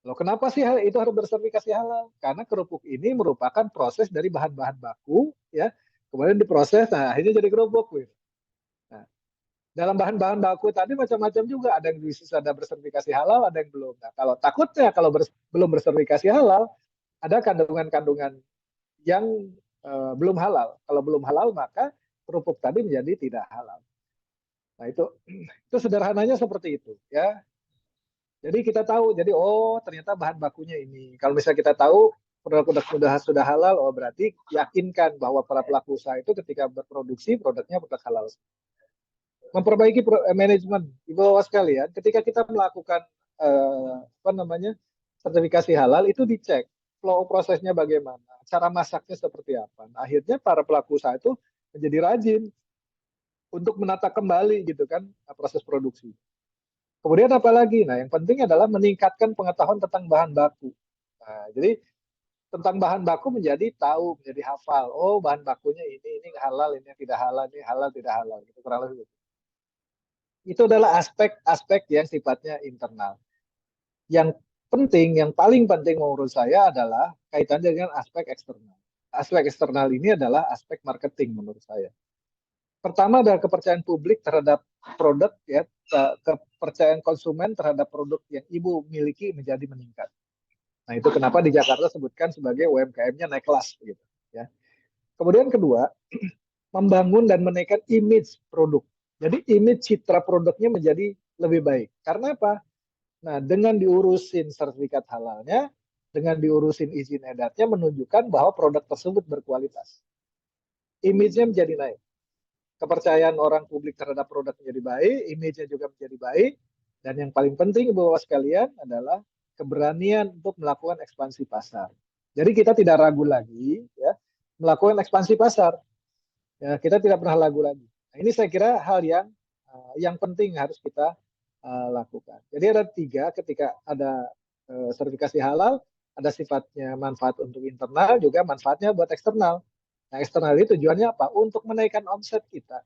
Loh, kenapa sih itu harus bersertifikasi halal? Karena kerupuk ini merupakan proses dari bahan-bahan baku, ya, kemudian diproses, nah akhirnya jadi kerupuk. Nah, dalam bahan-bahan baku tadi macam-macam juga, ada yang bisa ada bersertifikasi halal, ada yang belum. Nah, kalau takutnya kalau belum bersertifikasi halal, ada kandungan-kandungan yang belum halal. Kalau belum halal, maka kerupuk tadi menjadi tidak halal. Nah, itu sederhananya seperti itu, ya. Jadi kita tahu, jadi oh ternyata bahan bakunya ini. Kalau misalnya kita tahu produk-produk sudah halal, oh berarti yakinkan bahwa para pelaku usaha itu ketika berproduksi produknya produk halal. Memperbaiki manajemen, ibu bapak sekalian, ketika kita melakukan apa namanya, sertifikasi halal itu dicek flow prosesnya bagaimana, cara masaknya seperti apa. Nah, akhirnya para pelaku usaha itu menjadi rajin untuk menata kembali gitu kan proses produksi. Kemudian apa lagi? Nah, yang penting adalah meningkatkan pengetahuan tentang bahan baku. Nah, jadi tentang bahan baku menjadi tahu, menjadi hafal. Oh, bahan bakunya ini halal, ini tidak halal, ini halal, tidak halal. Gitu, kurang lebih. Itu adalah aspek-aspek yang sifatnya internal. Yang penting, yang paling penting menurut saya adalah kaitannya dengan aspek eksternal. Aspek eksternal ini adalah aspek marketing menurut saya. Pertama adalah kepercayaan publik terhadap produk, ya, kepercayaan konsumen terhadap produk yang ibu miliki menjadi meningkat. Nah, itu kenapa di Jakarta sebutkan sebagai UMKM-nya naik kelas gitu, ya. Kemudian kedua, membangun dan menaikkan image produk. Jadi image citra produknya menjadi lebih baik. Karena apa? Nah, dengan diurusin sertifikat halalnya, dengan diurusin izin edarnya menunjukkan bahwa produk tersebut berkualitas. Image-nya menjadi naik. Kepercayaan orang publik terhadap produk menjadi baik, image-nya juga menjadi baik, dan yang paling penting Ibu Bapak sekalian adalah keberanian untuk melakukan ekspansi pasar. Jadi kita tidak ragu lagi, ya, melakukan ekspansi pasar. Ya, kita tidak pernah ragu lagi. Nah, ini saya kira hal yang yang penting harus kita lakukan. Jadi ada 3, ketika ada sertifikasi halal, ada sifatnya manfaat untuk internal, juga manfaatnya buat eksternal. Nah, eksternal itu tujuannya apa? Untuk menaikkan omset kita.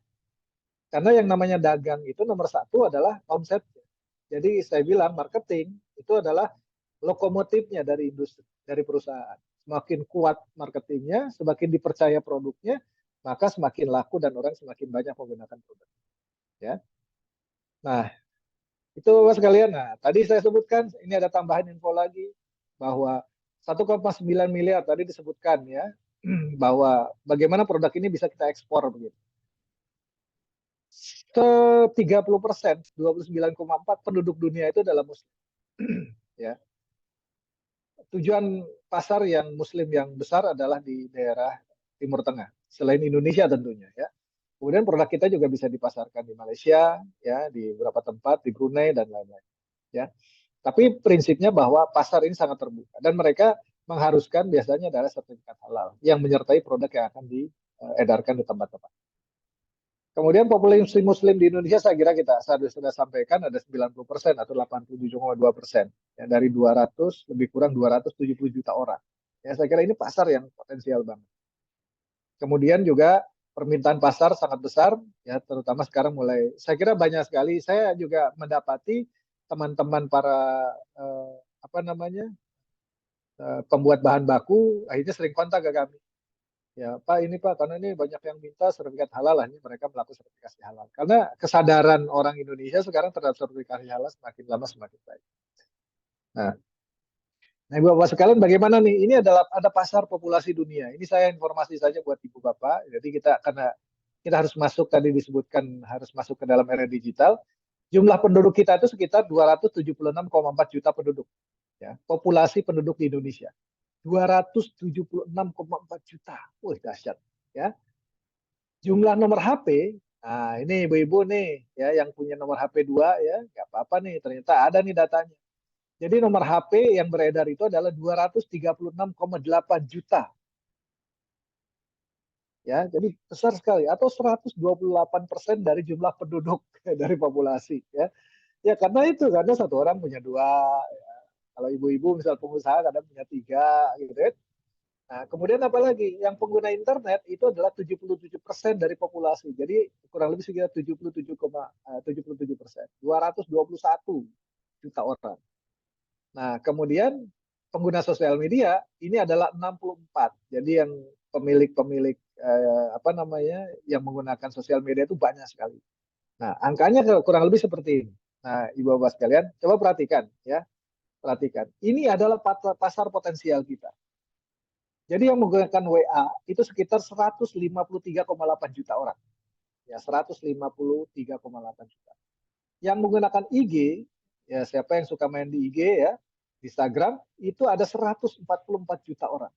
Karena yang namanya dagang itu nomor 1 adalah omset. Jadi saya bilang marketing itu adalah lokomotifnya dari industri, dari perusahaan. Semakin kuat marketingnya, semakin dipercaya produknya, maka semakin laku dan orang semakin banyak menggunakan produk. Ya. Nah, itu Bapak sekalian. Nah, tadi saya sebutkan, ini ada tambahan info lagi, bahwa 1,9 miliar tadi disebutkan ya, bahwa bagaimana produk ini bisa kita ekspor begitu. Ke 30%, 29,4 penduduk dunia itu adalah Muslim. Ya. Tujuan pasar yang Muslim yang besar adalah di daerah Timur Tengah, selain Indonesia tentunya ya. Kemudian produk kita juga bisa dipasarkan di Malaysia, ya, di beberapa tempat, di Brunei dan lain-lain. Ya, tapi prinsipnya bahwa pasar ini sangat terbuka dan mereka mengharuskan biasanya adalah sertifikat halal yang menyertai produk yang akan diedarkan di tempat-tempat. Kemudian populasi Muslim di Indonesia saya kira kita sudah sampaikan ada 90% atau 87,2%, ya, dari 200 lebih kurang 270 juta orang. Ya, saya kira ini pasar yang potensial banget. Kemudian juga permintaan pasar sangat besar, ya, terutama sekarang mulai. Saya kira banyak sekali. Saya juga mendapati teman-teman para pembuat bahan baku akhirnya sering kontak ke kami. Ya, Pak, ini Pak, karena ini banyak yang minta sertifikat halal, hanya mereka melakukan sertifikasi halal. Karena kesadaran orang Indonesia sekarang terhadap sertifikasi halal semakin lama semakin baik. Nah, Ibu Bapak sekalian, bagaimana nih? Ini adalah ada pasar populasi dunia. Ini saya informasi saja buat Ibu Bapak. Jadi karena kita harus masuk, tadi disebutkan harus masuk ke dalam era digital. Jumlah penduduk kita itu sekitar 276,4 juta penduduk. Ya, populasi penduduk di Indonesia. 276,4 juta. Wih, dahsyat. Ya. Jumlah nomor HP, nah ini ibu-ibu nih, ya, yang punya nomor HP 2, ya, nggak apa-apa nih, ternyata ada nih datanya. Jadi nomor HP yang beredar itu adalah 236,8 juta. Ya, jadi besar sekali, atau 128% dari jumlah penduduk dari populasi. Ya, ya karena satu orang punya 2. Ya. Kalau ibu-ibu misal pengusaha kadang punya 3, gitu kan. Nah, kemudian apa lagi? Yang pengguna internet itu adalah 77% dari populasi. Jadi kurang lebih sekitar 77,77%. 221 juta orang. Nah, kemudian pengguna sosial media ini adalah 64. Jadi yang pemilik-pemilik yang menggunakan sosial media itu banyak sekali. Nah, angkanya kurang lebih seperti ini. Nah, Ibu Bapak sekalian, coba perhatikan ya. Perhatikan. Ini adalah pasar potensial kita. Jadi yang menggunakan WA itu sekitar 153,8 juta orang. Ya, 153,8 juta. Yang menggunakan IG, ya siapa yang suka main di IG ya, Instagram, itu ada 144 juta orang.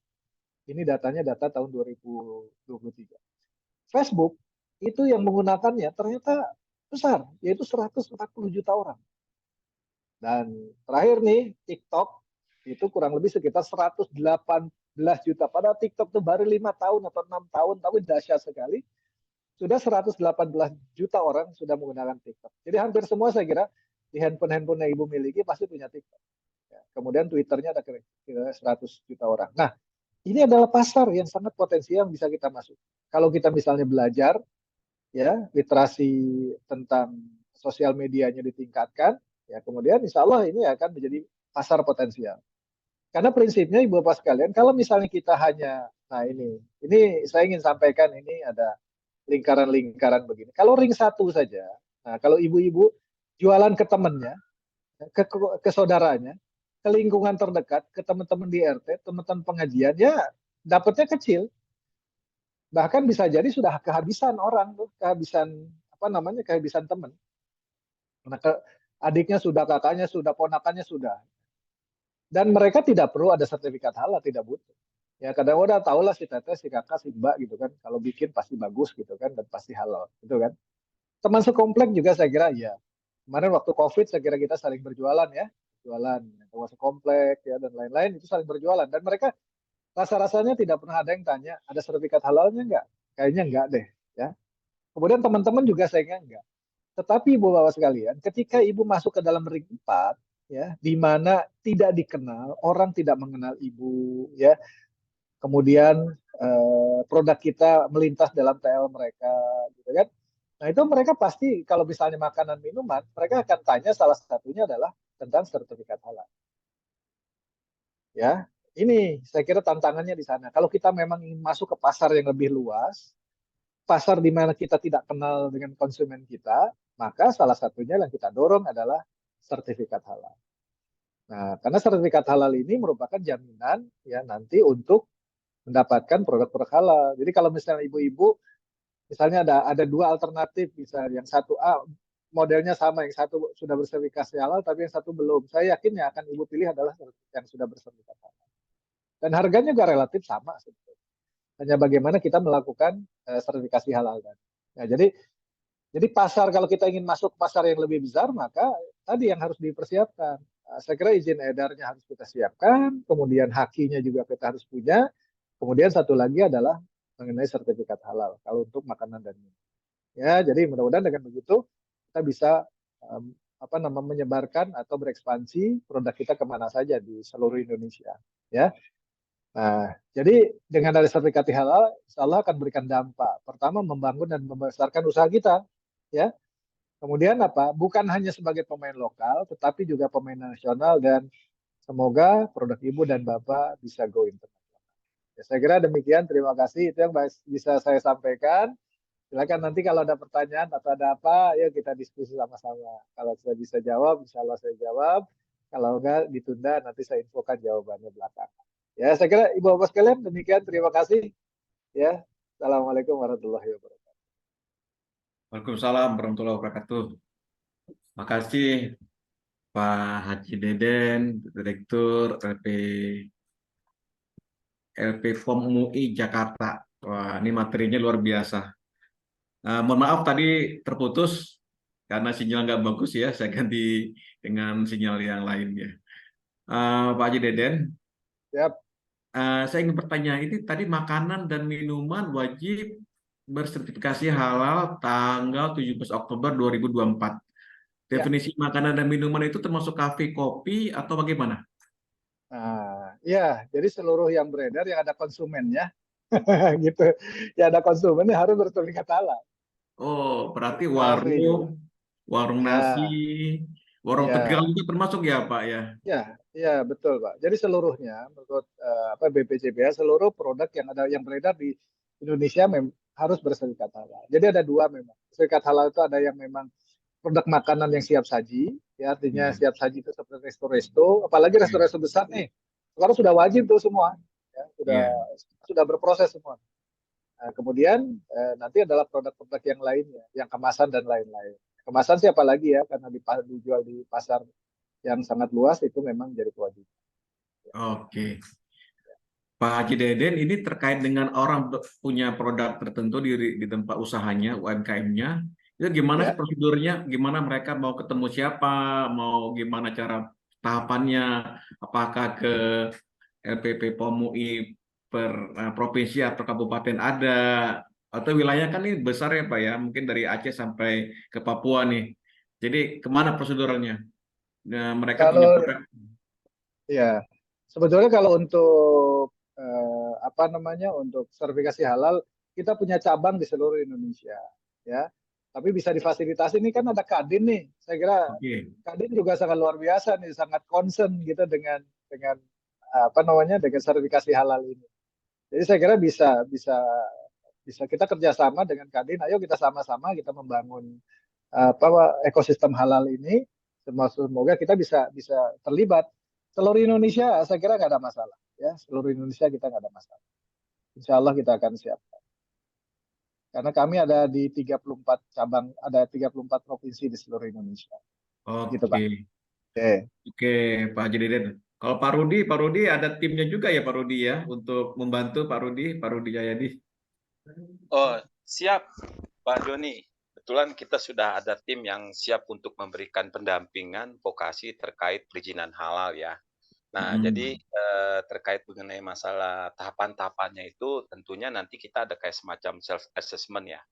Ini data tahun 2023. Facebook itu yang menggunakannya ternyata besar, yaitu 140 juta orang. Dan terakhir nih, TikTok itu kurang lebih sekitar 118 juta. Padahal TikTok itu baru 5 tahun atau 6 tahun, tapi dahsyat sekali. Sudah 118 juta orang sudah menggunakan TikTok. Jadi hampir semua saya kira di handphone yang Ibu miliki pasti punya TikTok. Ya, kemudian Twitternya ada kira-kira 100 juta orang. Nah, ini adalah pasar yang sangat potensial yang bisa kita masuk. Kalau kita misalnya belajar, ya, literasi tentang sosial medianya ditingkatkan, ya, kemudian insya Allah ini akan menjadi pasar potensial. Karena prinsipnya Ibu Bapak sekalian, kalau misalnya kita hanya, nah ini saya ingin sampaikan, ini ada lingkaran-lingkaran begini. Kalau ring 1 saja, nah kalau ibu-ibu jualan ke temannya, ke saudaranya, ke lingkungan terdekat, ke teman-teman di RT, teman-teman pengajian, ya dapatnya kecil. Bahkan bisa jadi sudah kehabisan orang tuh, kehabisan teman. Nah, adiknya sudah, kakaknya sudah, ponakannya sudah. Dan mereka tidak perlu ada sertifikat halal, tidak butuh. Ya kadang udah tau lah si teteh, si kakak, si mbak gitu kan. Kalau bikin pasti bagus gitu kan, dan pasti halal gitu kan. Teman sekomplek juga saya kira ya. Kemarin waktu COVID saya kira kita saling berjualan ya. Jualan, teman sekomplek ya, dan lain-lain itu saling berjualan. Dan mereka rasa-rasanya tidak pernah ada yang tanya, ada sertifikat halalnya enggak? Kayaknya enggak deh. Ya. Kemudian teman-teman juga saya kira enggak. Tetapi Ibu Bapak sekalian, ketika Ibu masuk ke dalam ring 4, ya, di mana tidak dikenal, orang tidak mengenal Ibu, ya, kemudian produk kita melintas dalam TL mereka, gitu kan? Nah itu mereka pasti kalau misalnya makanan minuman, mereka akan tanya salah satunya adalah tentang sertifikat halal. Ya, ini saya kira tantangannya di sana. Kalau kita memang ingin masuk ke pasar yang lebih luas, pasar di mana kita tidak kenal dengan konsumen kita, maka salah satunya yang kita dorong adalah sertifikat halal. Nah, karena sertifikat halal ini merupakan jaminan ya nanti untuk mendapatkan produk-produk halal. Jadi kalau misalnya ibu-ibu, misalnya ada dua alternatif, misalnya yang satu A modelnya sama, yang satu sudah bersertifikasi halal, tapi yang satu belum. Saya yakin yang akan ibu pilih adalah yang sudah bersertifikat halal. Dan harganya juga relatif sama sebetulnya. Hanya bagaimana kita melakukan sertifikasi halal kan. Nah, jadi pasar kalau kita ingin masuk pasar yang lebih besar, maka tadi yang harus dipersiapkan. Nah, saya kira izin edarnya harus kita siapkan, kemudian hakinya juga kita harus punya, kemudian satu lagi adalah mengenai sertifikat halal kalau untuk makanan dan minum. Ya, jadi mudah-mudahan dengan begitu kita bisa menyebarkan atau berekspansi produk kita kemana saja di seluruh Indonesia. Ya. Nah, jadi dengan ada sertifikat halal, insya Allah akan berikan dampak. Pertama, membangun dan membesarkan usaha kita. Ya, kemudian apa? Bukan hanya sebagai pemain lokal, tetapi juga pemain nasional dan semoga produk Ibu dan Bapak bisa go internasional. Ya, saya kira demikian. Terima kasih. Itu yang bisa saya sampaikan. Silakan nanti kalau ada pertanyaan atau ada apa, yuk kita diskusi sama-sama. Kalau saya bisa jawab, insya Allah saya jawab. Kalau enggak, ditunda, nanti saya infokan jawabannya belakangan. Ya, saya kira Ibu Bapak sekalian demikian. Terima kasih. Ya, Assalamualaikum warahmatullahi wabarakatuh. Waalaikumsalam warahmatullahi wabarakatuh. Makasih Pak Haji Deden, Direktur LP FOM MUI Jakarta. Wah, ini materinya luar biasa. Mohon maaf tadi terputus karena sinyal nggak bagus ya. Saya ganti dengan sinyal yang lain ya. Pak Haji Deden, Siap. saya ingin bertanya, ini tadi makanan dan minuman wajib bersertifikasi halal tanggal 17 Oktober 2024. Ya. Definisi makanan dan minuman itu termasuk kafe, kopi, atau bagaimana? Nah, ya, jadi seluruh yang beredar yang ada konsumennya, gitu. Ya ada konsumennya harus bersertifikat halal. Oh, berarti Kafe gitu. warung nasi, Ya, warung Tegal ya. itu termasuk ya Pak ya? Ya, ya betul Pak. Jadi seluruhnya menurut BPJPH seluruh produk yang ada yang beredar di Indonesia harus bersertifikat halal. Jadi ada dua memang. Sertifikat halal itu ada yang memang produk makanan yang siap saji, ya artinya Ya. siap saji itu seperti resto-resto, apalagi Ya. resto-resto besar nih. Sekarang sudah wajib tuh semua, ya, Ya. sudah berproses semua. Nah, kemudian nanti adalah produk-produk yang lainnya, yang kemasan dan lain-lain. Kemasan siapa lagi ya, karena dijual di pasar yang sangat luas itu memang jadi kewajiban. Oke. Pak Haji Deden, ini terkait dengan orang punya produk tertentu di tempat usahanya, UMKM-nya, itu gimana sih Ya, prosedurnya? Gimana mereka mau ketemu siapa? Mau gimana cara tahapannya? Apakah ke LPP POMUI per provinsi atau kabupaten ada? Atau wilayah kan ini besar ya Pak ya, mungkin dari Aceh sampai ke Papua nih. Jadi kemana prosedurnya? Nah, mereka punya kalau produk. ya sebetulnya kalau untuk untuk sertifikasi halal kita punya cabang di seluruh Indonesia, ya. Tapi bisa difasilitasi ini kan ada Kadin nih. Saya kira Oke. Kadin juga sangat luar biasa nih, sangat concern gitu dengan dengan sertifikasi halal ini. Jadi saya kira bisa bisa bisa kita kerjasama dengan Kadin. Ayo kita sama-sama kita membangun ekosistem halal ini. Semoga kita bisa bisa terlibat. Seluruh Indonesia saya kira nggak ada masalah. Ya, seluruh Indonesia kita nggak ada masalah. Insya Allah kita akan siap. Karena kami ada di 34 cabang, ada 34 provinsi di seluruh Indonesia. Gitu Pak. Oke. Oke. Oke, Pak Haji Deden. Kalau Pak Rudi ada timnya juga ya Pak Rudi ya untuk membantu Pak Rudi Jayadi. Oh, siap, Pak Doni. Kebetulan kita sudah ada tim yang siap untuk memberikan pendampingan vokasi terkait perizinan halal ya. Nah, jadi terkait mengenai masalah tahapan-tahapannya itu tentunya nanti kita ada kayak semacam self assessment ya.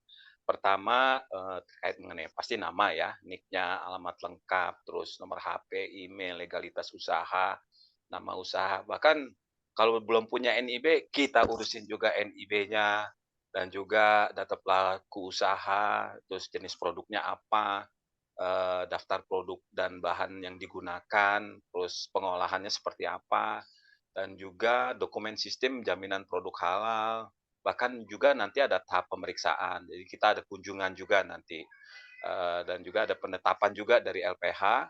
Pertama, terkait mengenai pasti nama ya, NIK-nya, alamat lengkap, terus nomor HP, email, legalitas usaha, nama usaha. Bahkan kalau belum punya NIB, kita urusin juga NIB-nya dan juga data pelaku usaha, terus jenis produknya apa, daftar produk dan bahan yang digunakan, terus pengolahannya seperti apa, dan juga dokumen sistem jaminan produk halal, bahkan juga nanti ada tahap pemeriksaan. Jadi kita ada kunjungan juga nanti, dan juga ada penetapan juga dari LPH.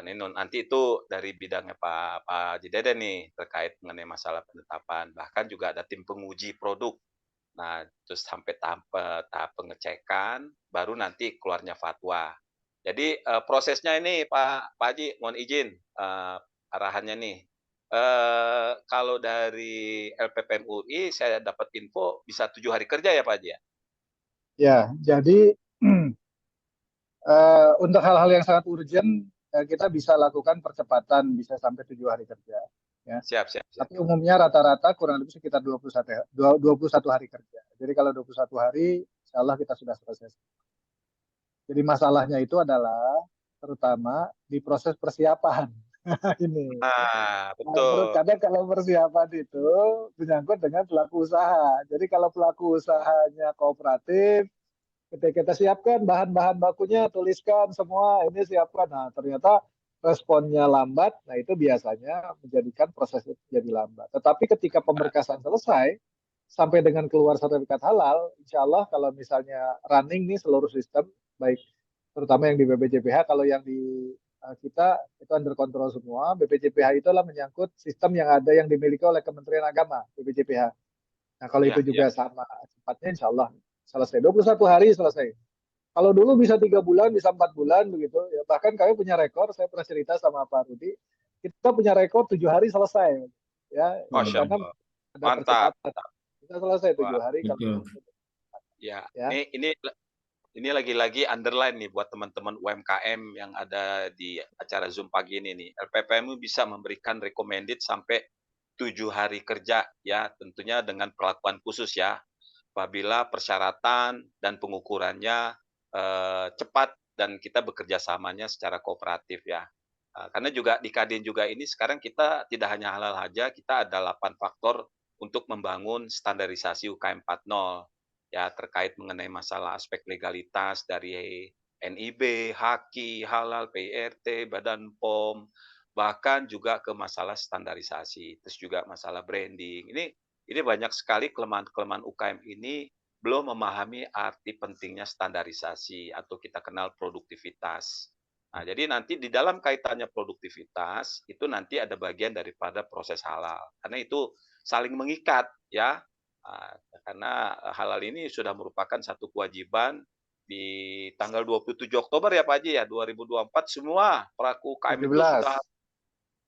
Nanti itu dari bidangnya Pak Haji Deden nih terkait mengenai masalah penetapan. Bahkan juga ada tim penguji produk. Nah, terus sampai tahap pengecekan, baru nanti keluarnya fatwa. Jadi prosesnya ini Pak Haji, mohon izin arahannya nih. Kalau dari LPPM UI saya dapat info bisa 7 hari kerja ya Pak Haji ya? Ya, jadi untuk hal-hal yang sangat urgent kita bisa lakukan percepatan bisa sampai 7 hari kerja. Ya. Siap, siap, siap. Tapi umumnya rata-rata kurang lebih sekitar 21 hari kerja. Jadi kalau 21 hari, insya Allah kita sudah selesai. Jadi masalahnya itu adalah terutama di proses persiapan. Ini. Nah, betul. Kadang kalau persiapan itu menyangkut dengan pelaku usaha. Jadi kalau pelaku usahanya kooperatif, ketika kita siapkan bahan-bahan bakunya, tuliskan semua, ini siapkan. Nah, ternyata responnya lambat, nah itu biasanya menjadikan proses itu jadi lambat. Tetapi ketika pemberkasan selesai, sampai dengan keluar sertifikat halal, insya Allah kalau misalnya running nih seluruh sistem, baik terutama yang di BPJPH, kalau yang di kita itu under kontrol semua. BPJPH itu adalah menyangkut sistem yang ada yang dimiliki oleh Kementerian Agama, BPJPH. Nah kalau itu juga sama cepatnya insya Allah selesai. 21 hari selesai. Kalau dulu bisa 3 bulan, bisa 4 bulan begitu. Ya, bahkan kami punya rekor, saya pernah cerita sama Pak Rudi, kita punya rekor 7 hari selesai. Ya, Masya karena Allah. ada Mantap. percepatan. Kita selesai 7 Wah, hari. betul. ya, Ya. ini lagi-lagi underline nih buat teman-teman UMKM yang ada di acara Zoom pagi ini nih. LPPMU bisa memberikan recommended sampai 7 hari kerja ya, tentunya dengan perlakuan khusus ya. Apabila persyaratan dan pengukurannya cepat dan kita bekerja samanya secara kooperatif ya. Karena juga di Kadin juga ini sekarang kita tidak hanya halal saja, kita ada 8 faktor untuk membangun standarisasi UKM 4.0 ya terkait mengenai masalah aspek legalitas dari NIB, HAKI, halal, PIRT, Badan POM, bahkan juga ke masalah standarisasi, terus juga masalah branding. Ini banyak sekali kelemahan-kelemahan UKM ini belum memahami arti pentingnya standarisasi atau kita kenal produktivitas. Nah, jadi nanti di dalam kaitannya produktivitas itu nanti ada bagian daripada proses halal. Karena itu saling mengikat ya. Karena halal ini sudah merupakan satu kewajiban di tanggal 27 Oktober ya Pak Haji ya 2024 semua pelaku UKM itu 17. sudah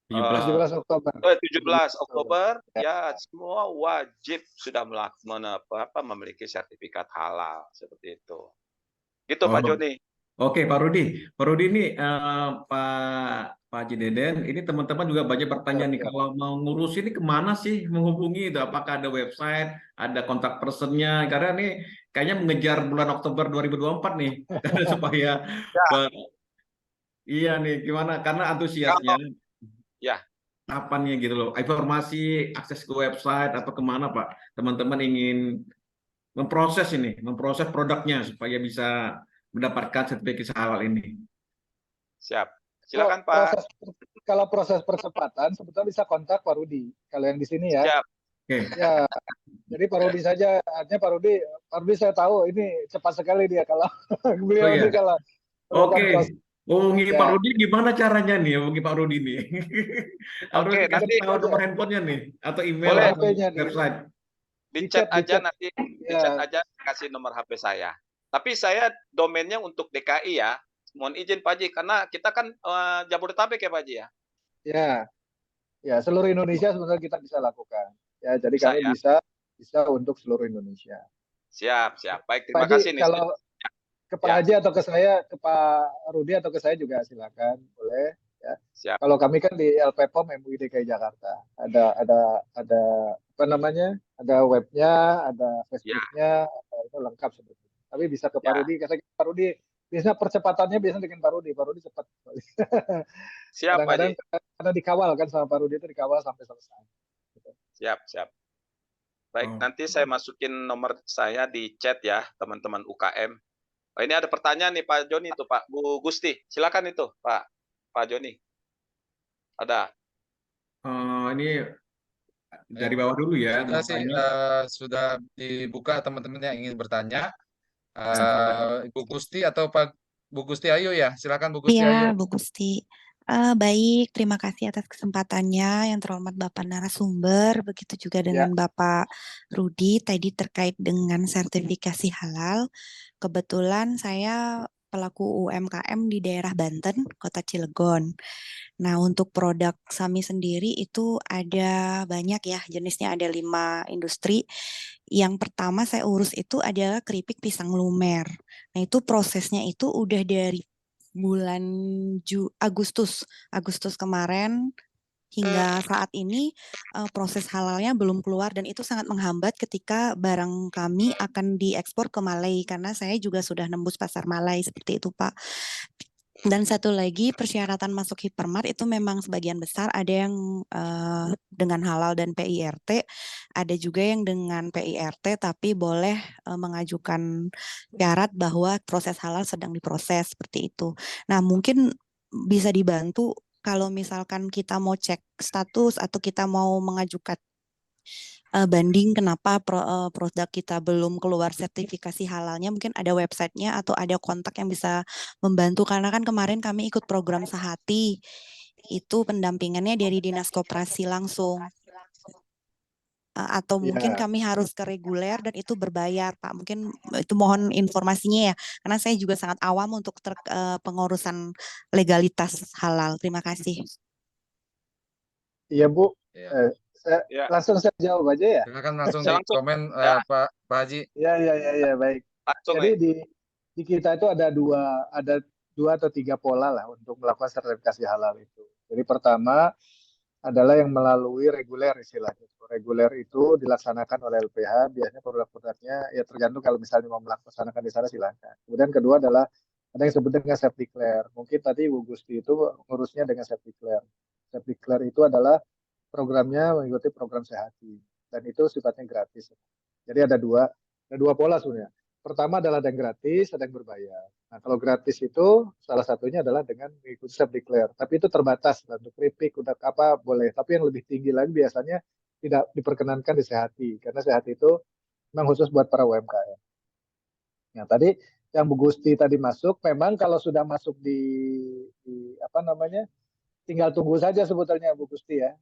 17. 17 Oktober. 17 Oktober ya semua wajib sudah memiliki sertifikat halal seperti itu. Gitu Pak Joni. Oke, Pak Rudi. Pak Rudi ini Pak Haji Deden, ini teman-teman juga banyak bertanya nih, kalau mau ngurus ini kemana sih menghubungi itu? Apakah ada website, ada kontak personnya? Karena ini kayaknya mengejar bulan Oktober 2024 nih, supaya iya nih, gimana? Karena antusiasnya, ya, tahapannya gitu loh. Informasi, akses ke website atau kemana Pak? Teman-teman ingin memproses produknya supaya bisa mendapatkan sertifikasi halal ini. Siap. Silakan Pak. Kalau proses percepatan sebetulnya bisa kontak Pak Rudi. Kalau yang di sini ya. Siap. Oke. Ya. Jadi Pak Rudi saja, artinya Pak Rudi saya tahu ini cepat sekali dia kalau beliau ini kalau Oke. Hubungi Pak Rudi gimana caranya nih? Hubungi Pak Rudi nih. Harus dikasih tahu nomor handphonenya nih atau email atau website. Di chat aja nanti, di chat aja kasih nomor HP saya. Tapi saya domainnya untuk DKI ya. Mohon izin Pak Haji karena kita kan Jabodetabek ya Pak Haji ya. Ya seluruh Indonesia sebenarnya kita bisa lakukan. Ya jadi bisa, kami bisa untuk seluruh Indonesia. Siap. Baik, terima kasih nih. Kalau ke Pak Haji atau ke saya, ke Pak Rudi atau ke saya juga silakan, boleh. Ya. Siap. Kalau kami kan di LPPOM MUI DKI Jakarta, ada apa namanya, ada webnya, ada Facebooknya, itu lengkap sebetulnya. tapi bisa ke Pak Ya, Rudi. Kata Pak Rudi, biasanya percepatannya biasanya dengan Pak Rudi. Pak Rudi cepat. siap Pak Haji. Kadang-kadang karena dikawal kan sama Pak Rudi itu dikawal sampai selesai. Gitu. Siap, siap. Baik, Oh. nanti saya masukin nomor saya di chat ya, teman-teman UKM. Oh, ini ada pertanyaan nih Pak Joni itu Pak, Bu Gusti. Silakan itu Pak Joni. Ada. Ini Ya, dari bawah dulu ya, sudah mau sih, tanya. sudah dibuka teman-teman yang ingin bertanya. Nah, Ibu Gusti atau Pak Bu Gusti Ayu ya, silakan Bu Gusti Ayu. Iya, Bu Gusti. Baik, terima kasih atas kesempatannya yang terhormat Bapak narasumber, begitu juga Ya, dengan Bapak Rudi tadi terkait dengan sertifikasi halal. Kebetulan saya pelaku UMKM di daerah Banten, Kota Cilegon. Nah, untuk produk Sami sendiri itu ada banyak ya, jenisnya ada 5 industri. Yang pertama saya urus itu adalah keripik pisang lumer. Nah, itu prosesnya itu udah dari bulan Agustus kemarin hingga saat ini proses halalnya belum keluar dan itu sangat menghambat ketika barang kami akan diekspor ke Malai karena saya juga sudah nembus pasar Malai seperti itu Pak. Dan satu lagi persyaratan masuk hypermart itu memang sebagian besar ada yang dengan halal dan PIRT, ada juga yang dengan PIRT tapi boleh mengajukan syarat bahwa proses halal sedang diproses seperti itu. Nah, mungkin bisa dibantu kalau misalkan kita mau cek status atau kita mau mengajukan banding kenapa produk kita belum keluar sertifikasi halalnya, mungkin ada websitenya atau ada kontak yang bisa membantu karena kan kemarin kami ikut program Sehati itu pendampingannya dari Dinas Koperasi langsung. Atau mungkin ya. kami harus ke reguler dan itu berbayar Pak. Mungkin itu mohon informasinya ya karena saya juga sangat awam untuk pengurusan legalitas halal. Terima kasih. Iya Bu, Ya, Ya, langsung saya jawab aja ya. silakan langsung saya di langsung. komen Ya, Pak Haji. Ya, baik. langsung Jadi nih. di kita itu ada dua atau tiga pola lah untuk melakukan sertifikasi halal itu. Jadi pertama adalah yang melalui reguler istilahnya. Reguler itu dilaksanakan oleh LPH, biasanya produk-produknya ya tergantung kalau misalnya mau melaksanakan di sana silakan. Kemudian kedua adalah ada yang disebut dengan self declare. Mungkin tadi Bu Gusti itu ngurusnya dengan self declare. Self declare itu adalah programnya mengikuti program Sehati dan itu sifatnya gratis. Jadi ada dua pola sebenarnya. Pertama adalah ada yang gratis, ada yang berbayar. Nah, kalau gratis itu salah satunya adalah dengan mengikuti self declare. Tapi itu terbatas untuk keripik, untuk apa boleh. Tapi yang lebih tinggi lagi biasanya tidak diperkenankan di Sehati karena Sehati itu memang khusus buat para UMKM. Nah, tadi yang Bu Gusti tadi masuk, memang kalau sudah masuk di apa namanya, tinggal tunggu saja sebetulnya Bu Gusti ya.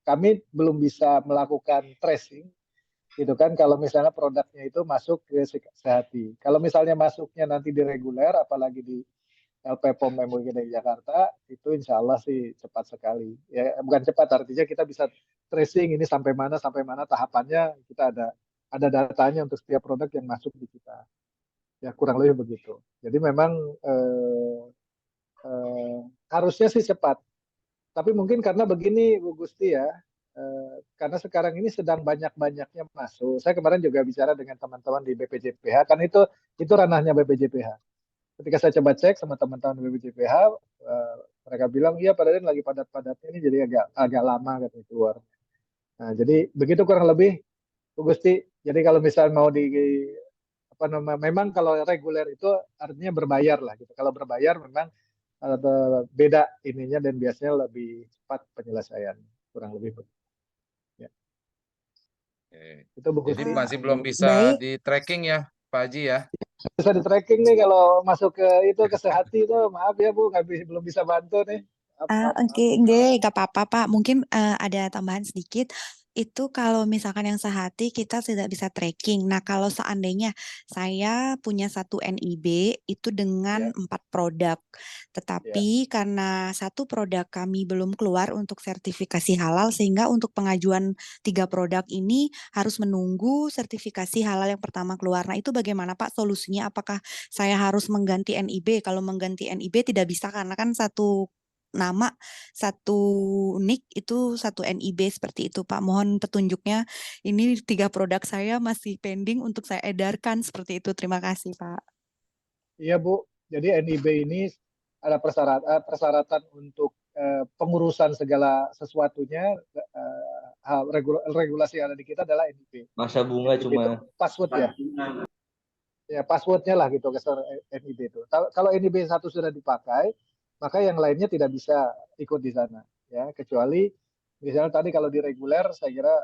Kami belum bisa melakukan tracing gitu kan kalau misalnya produknya itu masuk ke Sehati. Kalau misalnya masuknya nanti di reguler, apalagi di LP POM MUI di Jakarta, itu insya Allah sih cepat sekali. Ya bukan cepat, artinya kita bisa tracing ini sampai mana tahapannya, kita ada datanya untuk setiap produk yang masuk di kita. Ya kurang lebih begitu. Jadi memang harusnya sih cepat. Tapi mungkin karena begini Bu Gusti ya, karena sekarang ini sedang banyak-banyaknya masuk. Saya kemarin juga bicara dengan teman-teman di BPJPH, kan itu ranahnya BPJPH. Ketika saya coba cek sama teman-teman di BPJPH, mereka bilang iya Pak lagi padat-padatnya ini jadi agak lama katanya keluar. Nah, jadi begitu kurang lebih Bu Gusti. Jadi kalau misalnya mau di apa namanya, memang kalau reguler itu artinya berbayar lah gitu. Kalau berbayar memang beda ininya dan biasanya lebih cepat penyelesaian kurang lebih begitu. Ya. Itu Bu Jadi Gusti. masih belum bisa Baik. di tracking ya Pak Haji ya. Bisa di tracking nih kalau masuk ke itu ke Sehati itu maaf ya Bu belum bisa bantu nih. Maaf. Oke, nggak apa-apa Pak. Mungkin ada tambahan sedikit. Itu kalau misalkan yang sehati kita tidak bisa tracking. Nah, kalau seandainya saya punya satu NIB itu dengan Ya, 4 produk, ya. tetapi karena satu produk kami belum keluar untuk sertifikasi halal, sehingga untuk pengajuan 3 produk ini harus menunggu sertifikasi halal yang pertama keluar. Nah, itu bagaimana Pak solusinya? Apakah saya harus mengganti NIB? Kalau mengganti NIB tidak bisa karena kan satu nama, satu nick itu satu NIB seperti itu Pak. Mohon petunjuknya. Ini 3 produk saya masih pending untuk saya edarkan seperti itu. Terima kasih Pak. Iya Bu, jadi NIB ini ada persyaratan untuk pengurusan segala sesuatunya, regulasi yang ada di kita adalah NIB. Masa bunga NIB cuma itu password ya passwordnya lah gitu NIB itu. Kalau NIB satu sudah dipakai, maka yang lainnya tidak bisa ikut di sana ya, kecuali misalnya tadi kalau di reguler saya kira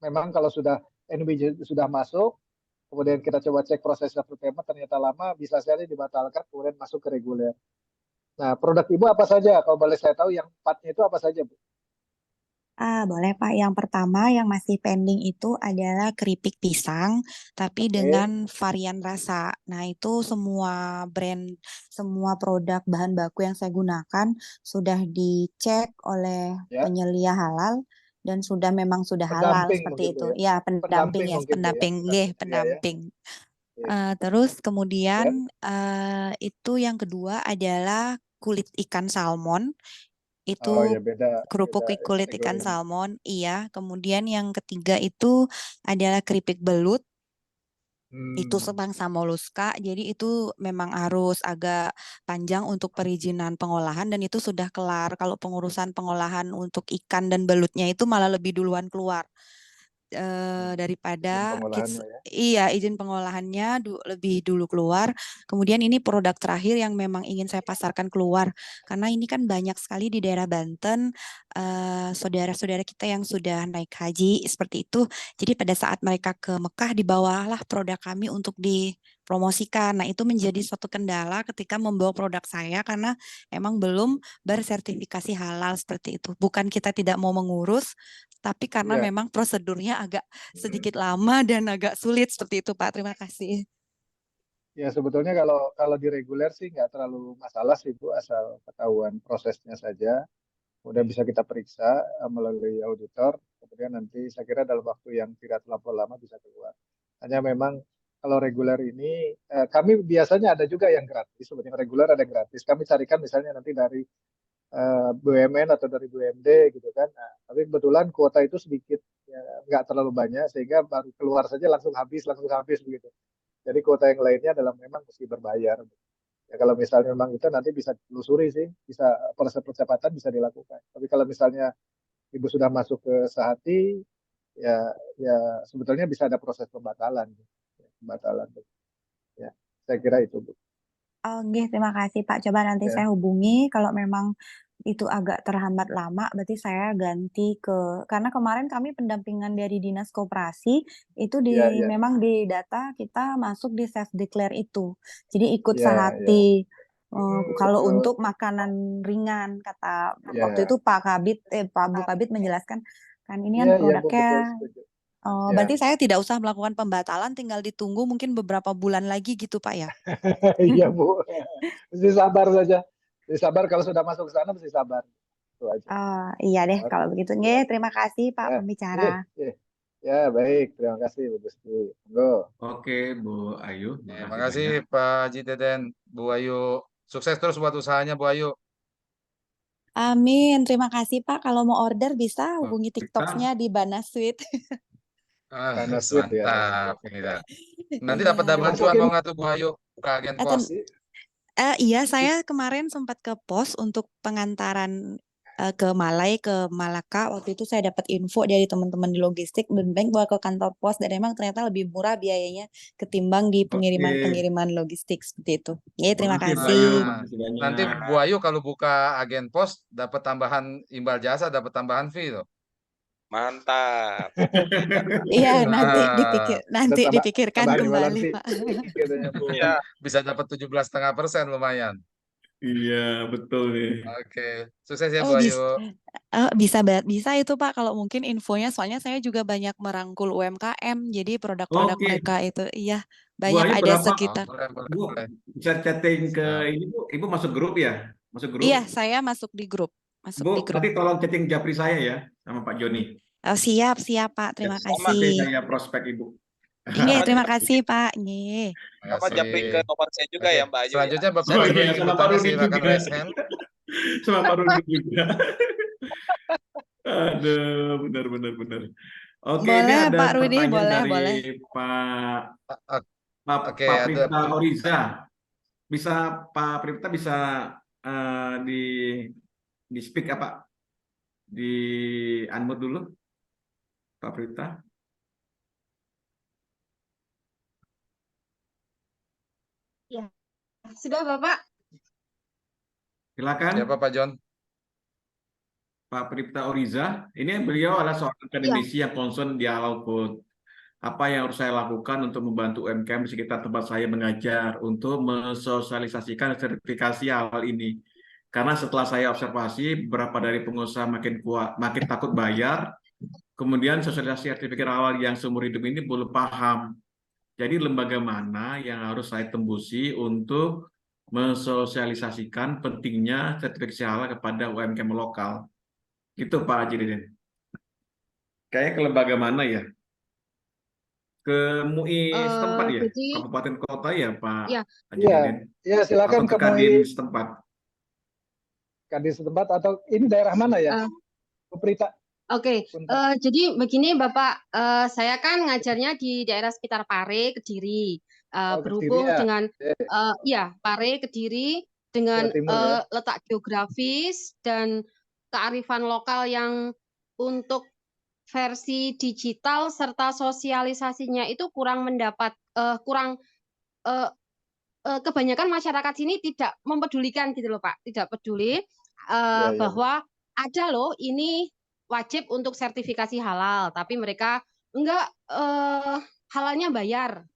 memang kalau sudah NIB sudah masuk, kemudian kita coba cek proses payment ternyata lama, bisa saja dibatalkan kemudian masuk ke reguler. Nah, produk Ibu apa saja? Kalau boleh saya tahu yang 4-nya itu apa saja, Bu? Boleh Pak. Yang pertama yang masih pending itu adalah keripik pisang, tapi Oke, dengan varian rasa. Nah, itu semua brand, semua produk bahan baku yang saya gunakan sudah dicek oleh ya. penyelia halal dan memang sudah halal Pendamping seperti mungkin Bu itu. ya. Ya, pendamping Pendamping ya, mungkin Bu ya. pendamping, nggih, Iya ya. pendamping. Oke. Terus Ya. kemudian itu yang kedua adalah kulit ikan salmon. Oh ya Itu beda kerupuk kulit ikan kategorinya. salmon, iya. Kemudian yang ketiga itu adalah keripik belut, itu sebangsa moluska. Jadi itu memang harus agak panjang untuk perizinan pengolahan dan itu sudah kelar. Kalau pengurusan pengolahan untuk ikan dan belutnya itu malah lebih duluan keluar Izin daripada pengolahannya ya. iya, izin pengolahannya lebih dulu keluar. Kemudian ini produk terakhir yang memang ingin saya pasarkan keluar karena ini kan banyak sekali di daerah Banten saudara-saudara kita yang sudah naik haji seperti itu. Jadi pada saat mereka ke Mekah dibawalah produk kami untuk dipromosikan. Nah, itu menjadi suatu kendala ketika membawa produk saya karena emang belum bersertifikasi halal seperti itu. Bukan kita tidak mau mengurus, tapi karena Iya. memang prosedurnya agak sedikit lama dan agak sulit seperti itu, Pak. Terima kasih. Ya sebetulnya kalau di reguler sih nggak terlalu masalah sih Bu, asal ketahuan prosesnya saja. Udah bisa kita periksa melalui auditor, kemudian nanti saya kira dalam waktu yang tidak terlalu lama bisa keluar. Hanya memang kalau reguler ini, kami biasanya ada juga yang gratis, sebetulnya reguler ada gratis. Kami carikan misalnya nanti dari BUMN atau dari BUMD gitu kan. Nah, tapi kebetulan kuota itu sedikit, ya, nggak terlalu banyak, sehingga baru keluar saja langsung habis begitu. Jadi kuota yang lainnya adalah memang mesti berbayar. Ya kalau misalnya memang itu nanti bisa ditelusuri sih, bisa proses percepatan bisa dilakukan. Tapi kalau misalnya ibu sudah masuk ke Sehati, ya ya sebetulnya bisa ada proses pembatalan, pembatalan. Ya, saya kira itu Bu. Oke, terima kasih Pak. Coba nanti Ya, saya hubungi kalau memang itu agak terhambat lama, berarti saya ganti karena kemarin kami pendampingan dari Dinas Koperasi, itu ya, ya, memang di data kita masuk di self declare itu. Jadi ikut ya, ya. Sehati. Kalau Betul. untuk makanan ringan, kata waktu Ya, itu Pak Bu Kabit menjelaskan, kan ini kan ya, ya Bu, betul produknya. setuju. Berarti Ya, saya tidak usah melakukan pembatalan, tinggal ditunggu mungkin beberapa bulan lagi gitu Pak ya? iya Bu. Mesti sabar saja. Mesti sabar kalau sudah masuk ke sana mesti sabar. Itu aja. Iya deh kalau Oke. begitu. Ya, Nggih, terima kasih Pak ya, pembicara. ya. Ya, baik. Terima kasih Bu Gusti. Monggo. Oke, Bu Ayu, Ya, makasih makasih banyak. Pak Haji Deden, Bu Ayu. Sukses terus buat usahanya Bu Ayu. Amin, terima kasih Pak. Kalau mau order bisa hubungi Kita TikToknya di Bana Sweet. Karena sweet ya. Mantap ini dah. Nanti Iya. dapat bantuan Masukin. mau nggak tuh Bu Ayu? Buka agen Atau pos. iya, saya kemarin sempat ke pos untuk pengantaran ke Malaka. Waktu itu saya dapat info dari teman-teman di logistik dan bank bawa ke kantor pos dan emang ternyata lebih murah biayanya ketimbang di Oke, pengiriman logistik seperti itu. Ya, terima makasih Bu Ayu, kasih. Nah, makasih nanti banyak. Bu Ayu kalau buka agen pos dapat tambahan imbal jasa, dapat tambahan fee tuh. Mantap. Iya, Nah, Ada dipikirkan tambahan imbalan kembali, fee Pak. katanya Bu. Iya, bisa dapat 17,5% lumayan. Iya, betul nih. Oke, sukses ya Bu Oh, Ayu. bisa itu Pak kalau mungkin infonya soalnya saya juga banyak merangkul UMKM jadi produk-produk Oke, mereka itu iya Bu banyak Ayu ada berapa? Oh, sekitar. boleh, boleh, Bu, boleh. bisa chatting ke Siap. ini Bu, Ibu masuk grup ya? Masuk grup? Iya, saya masuk Bu, di grup. nanti tolong chatting Japri saya ya, sama Pak Joni. Oh, siap siap Pak, ya, terima sama Nanti kasih. saya prospek Ibu. Nggih, sama terima japri, kasih Pak. Nggih. Terima sama kasih. japri ke nomor saya juga Oke, ya Mbak Ayu ya. selanjutnya Bapak Oh Ibu iya, yang sama mau Pak tanya Rudi silakan juga. raise hand. sama Pak Rudi juga. Aduh, benar. Oke, ini Boleh ada Pak Rudi, pertanyaan boleh, dari boleh. Pak Oke, Pak ada Pripta Oriza. Bisa Pak Pripta bisa di speak apa? Di unmute dulu, Pak Pripta. Ya, sudah Bapak. Silakan. siapa Pak John? Pak Pripta Oriza, ini beliau adalah seorang Ya, akademisi yang concern di halal code. Apa yang harus saya lakukan untuk membantu UMKM di sekitar tempat saya mengajar untuk mensosialisasikan sertifikasi halal ini? Karena setelah saya observasi, beberapa dari pengusaha makin kuat, makin takut bayar. Kemudian sosialisasi sertifikat halal yang seumur hidup ini belum paham. Jadi lembaga mana yang harus saya tembusi untuk mensosialisasikan pentingnya sertifikasi halal kepada UMKM lokal? Gitu Pak Haji Deden. Kayaknya ke lembaga mana ya? Ke MUI setempat ya? jadi Kabupaten kota ya Pak ya, Haji Iya, Deden? ya Atau silakan ke ke MUI Kadin setempat? Kadis setempat atau ini daerah mana ya? eh, Bu Prita, oke. Punten. Jadi begini Bapak, saya kan ngajarnya di daerah sekitar Pare, Kediri. Oh, Kediri Berhubung ya. dengan Eh, ya Pare, Kediri Jawa dengan Timur ya. letak geografis dan kearifan lokal yang untuk versi digital serta sosialisasinya itu kurang eh, kebanyakan masyarakat sini tidak mempedulikan gitu loh Pak, tidak peduli Iya, iya, Bu. bahwa ada loh ini wajib untuk sertifikasi halal, tapi mereka enggak halalnya bayar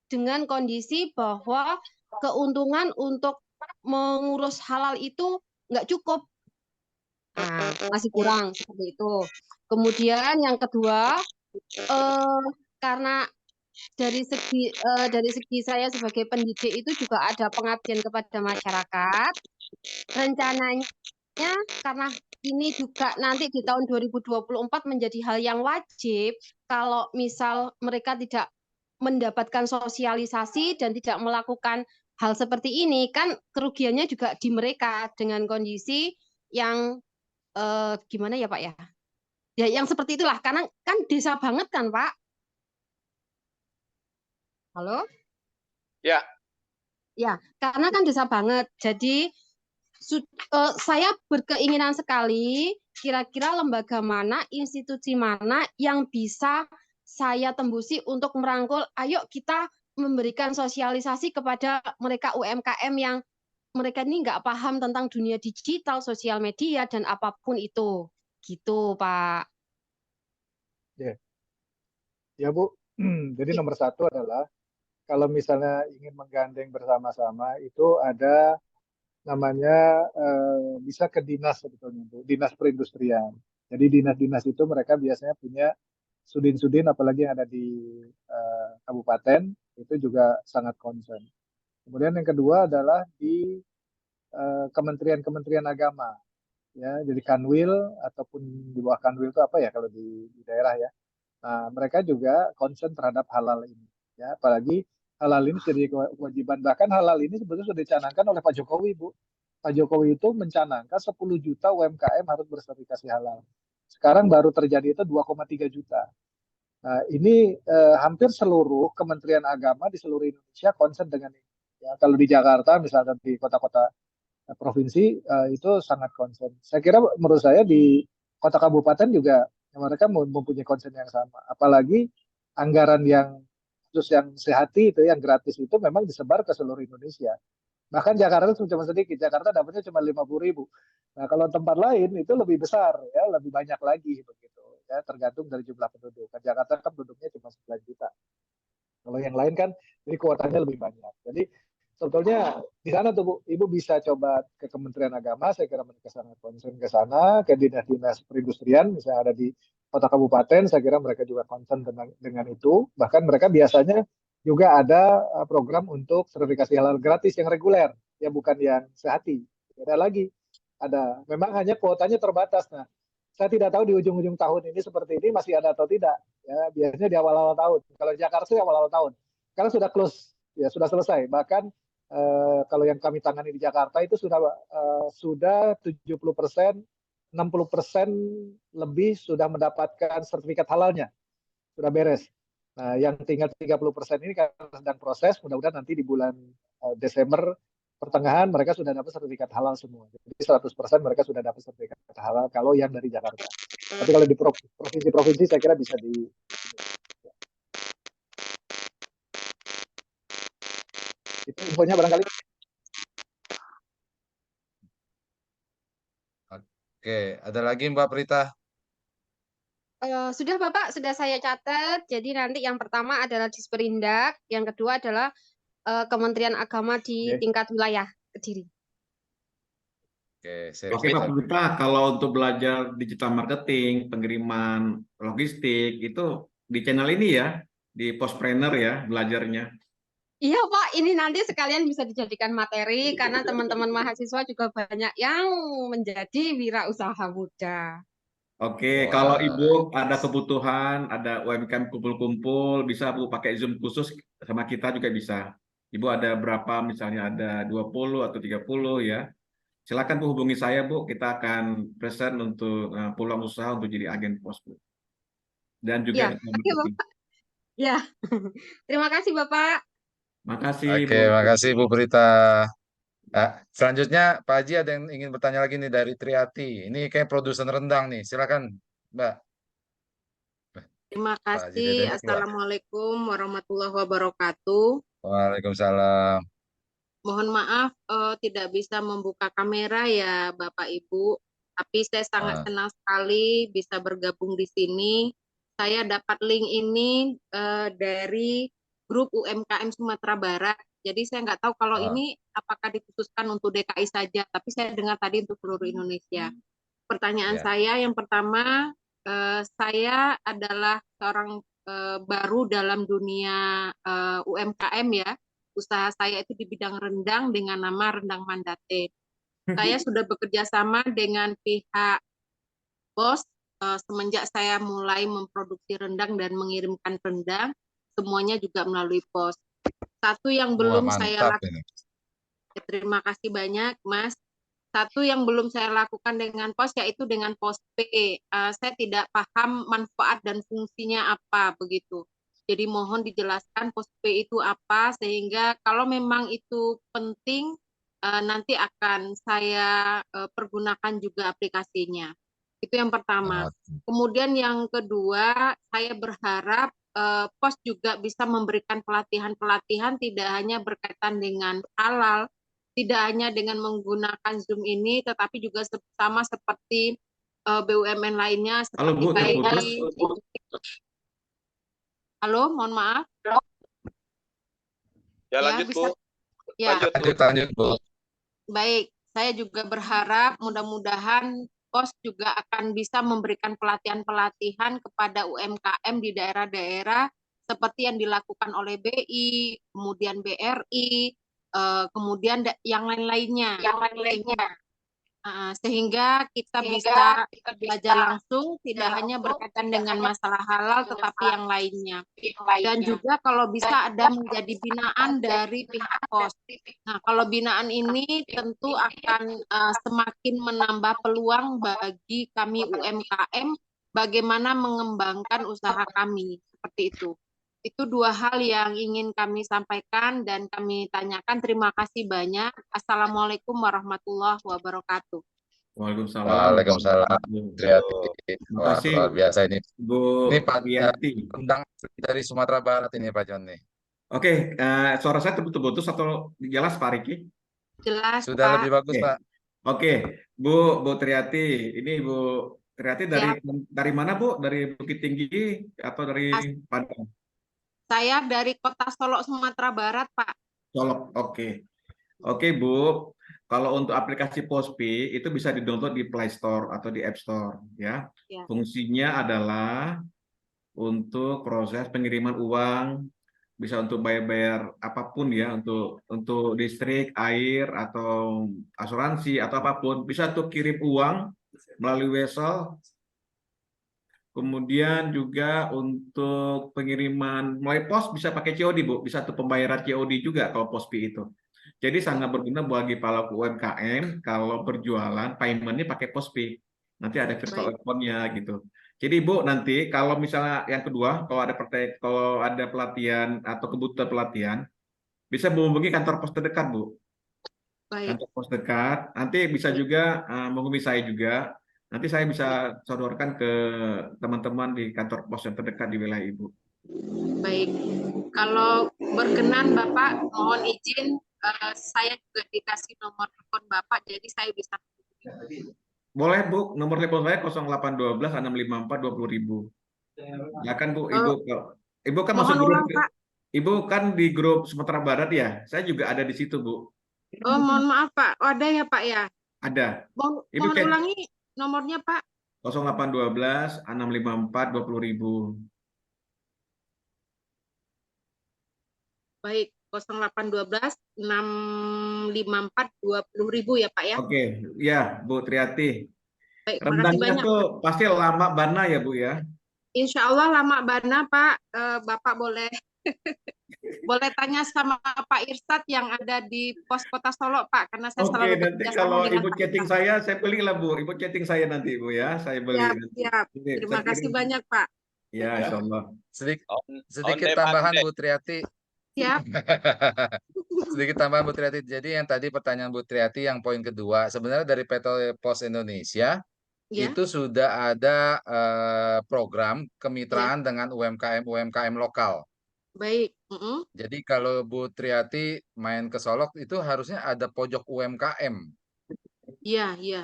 dengan kondisi bahwa keuntungan untuk mengurus halal itu enggak cukup, masih kurang seperti itu. Kemudian yang kedua, karena dari segi saya sebagai pendidik itu juga ada pengabdian kepada masyarakat. Rencananya karena ini juga nanti di tahun 2024 menjadi hal yang wajib, kalau misal mereka tidak mendapatkan sosialisasi dan tidak melakukan hal seperti ini, kan kerugiannya juga di mereka dengan kondisi yang gimana ya Pak ya? Ya yang seperti itulah, karena kan desa banget kan Pak. Halo? Ya, Ya, karena kan desa banget. Jadi saya berkeinginan sekali kira-kira lembaga mana, institusi mana yang bisa saya tembusi untuk merangkul, ayo kita memberikan sosialisasi kepada mereka UMKM yang mereka ini nggak paham tentang dunia digital, sosial media, dan apapun itu. Gitu, Pak. Ya, ya Bu. Jadi nomor satu adalah kalau misalnya ingin menggandeng bersama-sama itu ada namanya bisa ke dinas sebetulnya Bu, dinas perindustrian. Jadi dinas-dinas itu mereka biasanya punya sudin-sudin apalagi yang ada di kabupaten itu juga sangat concern. Kemudian yang kedua adalah di kementerian-kementerian agama ya, jadi kanwil ataupun di bawah kanwil itu apa ya kalau di daerah ya. Nah, mereka juga concern terhadap halal ini ya, apalagi halal ini jadi kewajiban, bahkan halal ini sebetulnya sudah dicanangkan oleh Pak Jokowi Bu. Pak Jokowi itu mencanangkan 10 juta UMKM harus bersertifikasi halal. Sekarang baru terjadi itu 2,3 juta. Nah, ini hampir seluruh kementerian agama di seluruh Indonesia concern dengan ini. Ya, kalau di Jakarta misalnya di kota-kota provinsi itu sangat concern. Saya kira menurut saya di kota kabupaten juga mereka mempunyai concern yang sama. Apalagi anggaran yang khusus yang sehati itu yang gratis itu memang disebar ke seluruh Indonesia. Bahkan Jakarta itu cuma sedikit. Jakarta dapatnya cuma 50.000. Nah kalau tempat lain itu lebih besar ya, lebih banyak lagi begitu. Ya, tergantung dari jumlah penduduk. Kan Jakarta kan penduduknya cuma 9 juta. Kalau yang lain kan jadi kuotanya lebih banyak. Jadi sebetulnya di sana tuh Bu, Ibu bisa coba ke Kementerian Agama, saya kira mereka sangat concern ke sana, ke dinas-dinas perindustrian, misalnya ada di kota kabupaten, saya kira mereka juga concern dengan itu. Bahkan mereka biasanya juga ada program untuk sertifikasi halal gratis yang reguler, ya bukan yang sehati. Ada lagi, ada. Memang hanya kuotanya terbatas. Nah, saya tidak tahu di ujung-ujung tahun ini seperti ini masih ada atau tidak. Ya, biasanya di awal-awal tahun. Kalau di Jakarta sih awal-awal tahun. Sekarang sudah close, ya sudah selesai. Bahkan kalau yang kami tangani di Jakarta itu sudah 70%, 60% lebih sudah mendapatkan sertifikat halalnya, sudah beres. Nah, yang tinggal 30% ini karena sedang proses, mudah-mudahan nanti di bulan Desember pertengahan mereka sudah dapat sertifikat halal semua. Jadi 100% mereka sudah dapat sertifikat halal kalau yang dari Jakarta. Tapi kalau di provinsi-provinsi saya kira bisa di itu infonya barangkali. Oke, ada lagi Mbak Prita? Sudah Bapak, sudah saya catat. Jadi nanti yang pertama adalah Disperindak, yang kedua adalah Kementerian Agama di Oke. tingkat wilayah Kediri. Oke, sip, Oke Pak sip. Putra, kalau untuk belajar digital marketing, pengiriman logistik itu di channel ini ya, di Postpreneur ya belajarnya. Iya Pak, ini nanti sekalian bisa dijadikan materi karena teman-teman mahasiswa juga banyak yang menjadi wirausaha muda. Oke, Wah. kalau Ibu ada kebutuhan, ada UMKM kumpul-kumpul, bisa Bu pakai Zoom khusus sama kita juga bisa. Ibu ada berapa, misalnya ada 20 atau 30 ya. Silakan Bu hubungi saya Bu, kita akan present untuk peluang usaha untuk jadi agen pos Bu. Dan juga Ya, oke Bapak. Ya, terima kasih Bapak. Makasih Oke, Bu. makasih Bu Prita. Selanjutnya Pak Haji ada yang ingin bertanya lagi nih dari Triati. Ini kayak produsen rendang nih. Silakan, Mbak. Terima Pak Haji kasih. Dedek, Mbak. Assalamualaikum warahmatullahi wabarakatuh. Waalaikumsalam. Mohon maaf tidak bisa membuka kamera ya Bapak Ibu, tapi saya sangat senang sekali bisa bergabung di sini. Saya dapat link ini dari grup UMKM Sumatera Barat. Jadi saya nggak tahu kalau ini apakah dikhususkan untuk DKI saja, tapi saya dengar tadi untuk seluruh Indonesia. Pertanyaan saya yang pertama, saya adalah seorang baru dalam dunia UMKM ya. Usaha saya itu di bidang rendang dengan nama Rendang Mandate. Saya sudah bekerja sama dengan pihak pos semenjak saya mulai memproduksi rendang dan mengirimkan rendang, semuanya juga melalui pos. Satu yang belum saya lakukan, terima kasih banyak Mas. Satu yang belum saya lakukan dengan pos yaitu dengan pos P. Saya tidak paham manfaat dan fungsinya apa begitu. Jadi mohon dijelaskan pos P itu apa sehingga kalau memang itu penting nanti akan saya pergunakan juga aplikasinya. Itu yang pertama. Kemudian yang kedua, saya berharap pos juga bisa memberikan pelatihan-pelatihan tidak hanya berkaitan dengan halal, tidak hanya dengan menggunakan Zoom ini, tetapi juga sama seperti BUMN lainnya Halo Bu, seperti Halo, mohon maaf. Ya, lanjut Bu. Ya. Lanjut Bu. Baik, saya juga berharap mudah-mudahan pos juga akan bisa memberikan pelatihan-pelatihan kepada UMKM di daerah-daerah seperti yang dilakukan oleh BI, kemudian BRI, kemudian yang lain-lainnya. Sehingga kita bisa belajar langsung, tidak hanya berkaitan dengan masalah halal, tetapi yang lainnya. Dan juga kalau bisa ada menjadi binaan dari pihak pos. Nah, kalau binaan ini tentu akan semakin menambah peluang bagi kami UMKM bagaimana mengembangkan usaha kami, seperti itu. Itu dua hal yang ingin kami sampaikan dan kami tanyakan. Terima kasih banyak. Assalamualaikum warahmatullahi wabarakatuh. Waalaikumsalam. Waalaikumsalam. Terima kasih luar biasa ini. Bu Ini Pak Rianti. rendang dari Sumatera Barat ini Pak John nih. Oke, suara saya terputus atau jelas Pak Riki? Jelas Sudah Pak. lebih bagus Pak. Oke, Bu Triati, ini Bu Triati dari mana Bu? Dari Bukit Tinggi atau dari Padang? Saya dari Kota Solok, Sumatera Barat, Pak. Solok, oke. Oke Bu, kalau untuk aplikasi Postpi itu bisa di-download di Play Store atau di App Store ya. Fungsinya adalah untuk proses pengiriman uang, bisa untuk bayar-bayar apapun ya, untuk listrik, air atau asuransi atau apapun, bisa untuk kirim uang melalui wesel. Kemudian juga untuk pengiriman melalui pos bisa pakai COD Bu, bisa untuk pembayaran COD juga kalau Postpi itu. Jadi sangat berguna bagi para UMKM kalau berjualan paymentnya pakai Postpay. Nanti ada virtual Baik, account-nya gitu. Jadi Ibu nanti kalau misalnya yang kedua kalau ada pelatihan atau kebutuhan pelatihan bisa menghubungi kantor pos terdekat Bu. baik. Kantor pos dekat. Nanti bisa juga menghubungi saya juga. Nanti saya bisa sodorkan ke teman-teman di kantor pos yang terdekat di wilayah Ibu. Baik, kalau berkenan Bapak, mohon izin saya juga dikasih nomor telepon Bapak, jadi saya bisa. Boleh Bu, nomor telepon saya 0812 654 20.000. Ya kan Bu, Ibu. Oh, Ibu kan masuk mohon grup, ulang Pak. Ibu kan di grup Sumatera Barat ya. Saya juga ada di situ Bu. Oh, mohon maaf Pak. Oh, ada ya Pak ya. Ada. Ibu Mohon cek ulangi nomornya Pak. 0812 654 20.000. Baik, 0812 654 20.000 ya Pak ya. Oke, ya Bu Triati. Baik, makasih Rendangnya banyak. tuh pasti lama bana ya Bu ya. Insya Allah lama bana Pak. Bapak boleh boleh tanya sama Pak Irsyad yang ada di pos Kota Solo Pak, karena saya Oke, selalu nanti bekerja sama kalau dengan Ibu Pak chatting Irsyad. saya belilah Bu. Ibu chatting saya nanti Bu ya. Saya beli Siap, nanti. siap. Oke, Terima saya kasih kirim. banyak Pak. Ya, insya Allah. Sedikit Onde tambahan mande. Bu Triati. Siap. Sedikit tambahan Bu Triati. Jadi yang tadi pertanyaan Bu Triati yang poin kedua, sebenarnya dari PT Pos Indonesia Ya, itu sudah ada program ya. kemitraan dengan UMKM lokal. Baik. Jadi kalau Bu Triati main ke Solok itu harusnya ada pojok UMKM. Iya, iya.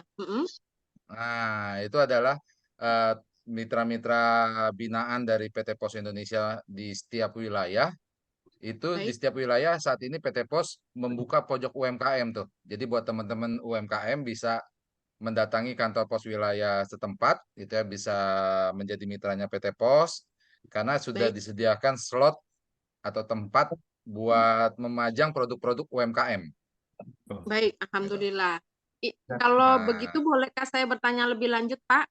Nah, itu adalah eh, mitra-mitra binaan dari PT Pos Indonesia di setiap wilayah. Itu di Baik, setiap wilayah saat ini PT Pos membuka pojok UMKM tuh. Jadi buat teman-teman UMKM bisa mendatangi kantor pos wilayah setempat, itu ya bisa menjadi mitranya PT Pos karena sudah baik, disediakan slot atau tempat buat memajang produk-produk UMKM. baik. Alhamdulillah. Kalau Nah, begitu, bolehkah saya bertanya lebih lanjut, Pak?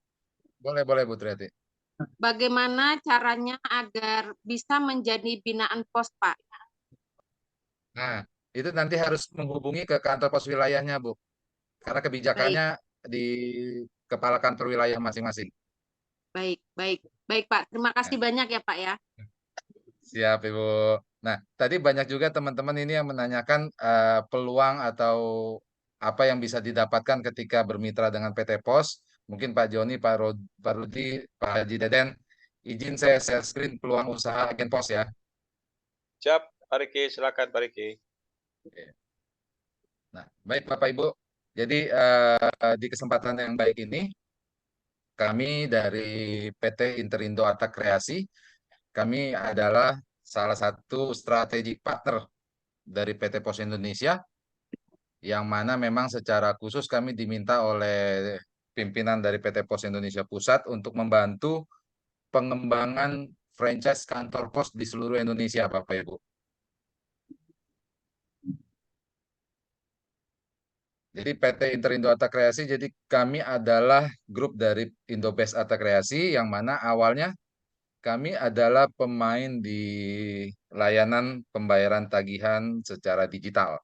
boleh Bu Triati. Bagaimana caranya agar bisa menjadi binaan pos, Pak? Nah, itu nanti harus menghubungi ke kantor pos wilayahnya, Bu. Karena Baik, kebijakannya di kepala kantor wilayah masing-masing. baik, baik. Baik, Pak. Terima kasih Nah, banyak ya, Pak ya. siap, Ibu. Nah, tadi banyak juga teman-teman ini yang menanyakan peluang atau apa yang bisa didapatkan ketika bermitra dengan PT Pos. Mungkin Pak Joni, Pak Rudi, Pak Haji Deden, izin saya share screen peluang usaha agen pos ya. Siap, Pak Riki, silakan Pak Riki. Oke. Nah, baik Bapak Ibu. Jadi di kesempatan yang baik ini, kami dari PT Interindo Arta Kreasi, kami adalah salah satu strategic partner dari PT Pos Indonesia, yang mana memang secara khusus kami diminta oleh pimpinan dari PT Pos Indonesia Pusat untuk membantu pengembangan franchise kantor pos di seluruh Indonesia, Bapak Ibu. Jadi PT Interindo Arta Kreasi, jadi kami adalah grup dari Indobest Arta Kreasi yang mana awalnya kami adalah pemain di layanan pembayaran tagihan secara digital.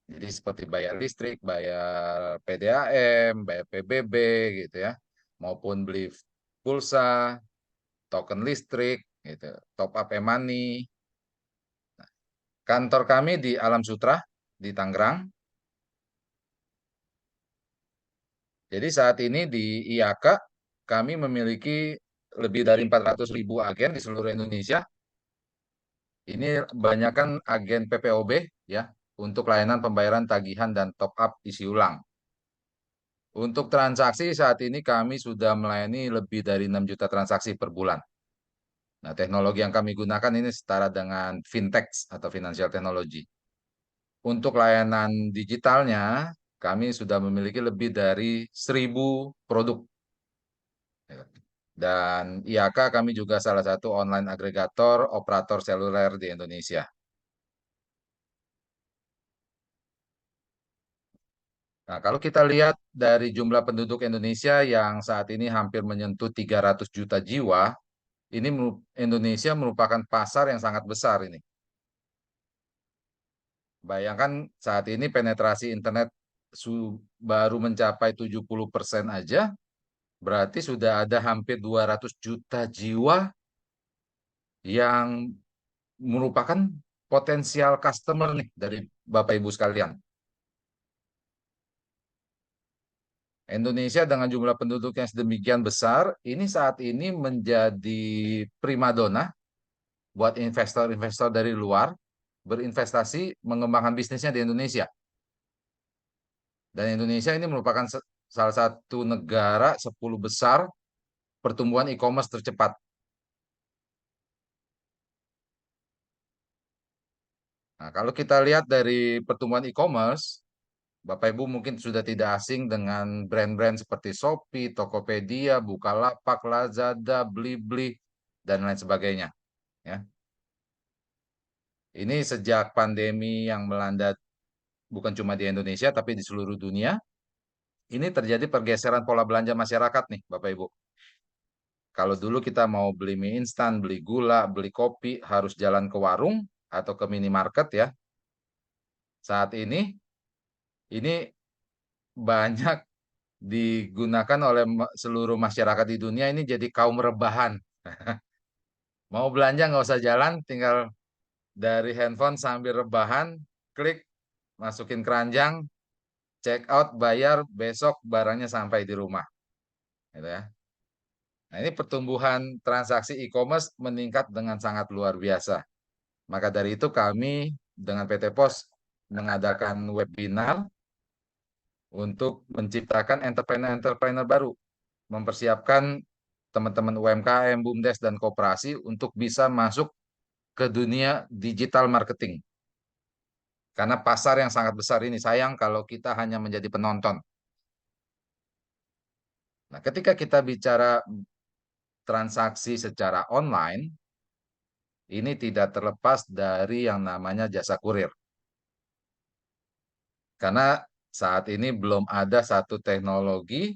Jadi seperti bayar listrik, bayar PDAM, bayar PBB gitu ya, maupun beli pulsa, token listrik, gitu, top up e-money. Kantor kami di Alam Sutra di Tangerang. Jadi saat ini di IAK kami memiliki lebih dari 400.000 agen di seluruh Indonesia. Ini banyakkan agen PPOB ya untuk layanan pembayaran tagihan dan top up isi ulang. Untuk transaksi saat ini kami sudah melayani lebih dari 6 juta transaksi per bulan. Nah, teknologi yang kami gunakan ini setara dengan fintech atau financial technology. Untuk layanan digitalnya, kami sudah memiliki lebih dari 1.000 produk. Dan IAK kami juga salah satu online agregator operator seluler di Indonesia. Nah, kalau kita lihat dari jumlah penduduk Indonesia yang saat ini hampir menyentuh 300 juta jiwa, ini Indonesia merupakan pasar yang sangat besar ini. Bayangkan saat ini penetrasi internet baru mencapai 70% aja, berarti sudah ada hampir 200 juta jiwa yang merupakan potensial customer nih dari Bapak Ibu sekalian. Indonesia dengan jumlah penduduk yang sedemikian besar, ini saat ini menjadi primadona buat investor-investor dari luar berinvestasi mengembangkan bisnisnya di Indonesia. Dan Indonesia ini merupakan salah satu negara 10 besar pertumbuhan e-commerce tercepat. Nah, kalau kita lihat dari pertumbuhan e-commerce, Bapak Ibu mungkin sudah tidak asing dengan brand-brand seperti Shopee, Tokopedia, Bukalapak, Lazada, Blibli, dan lain sebagainya. Ya. Ini sejak pandemi yang melanda bukan cuma di Indonesia, tapi di seluruh dunia, ini terjadi pergeseran pola belanja masyarakat nih, Bapak Ibu. Kalau dulu kita mau beli mie instan, beli gula, beli kopi, harus jalan ke warung atau ke minimarket ya. Saat ini banyak digunakan oleh seluruh masyarakat di dunia, ini jadi kaum rebahan. Mau belanja nggak usah jalan, tinggal dari handphone sambil rebahan, klik, masukin keranjang, check out, bayar, besok barangnya sampai di rumah. Gitu ya. Nah, ini pertumbuhan transaksi e-commerce meningkat dengan sangat luar biasa. Maka dari itu kami dengan PT Pos mengadakan webinar untuk menciptakan entrepreneur-entrepreneur baru, mempersiapkan teman-teman UMKM, BUMDes, dan koperasi untuk bisa masuk ke dunia digital marketing. Karena pasar yang sangat besar ini, sayang kalau kita hanya menjadi penonton. Nah, ketika kita bicara transaksi secara online, ini tidak terlepas dari yang namanya jasa kurir. Karena saat ini belum ada satu teknologi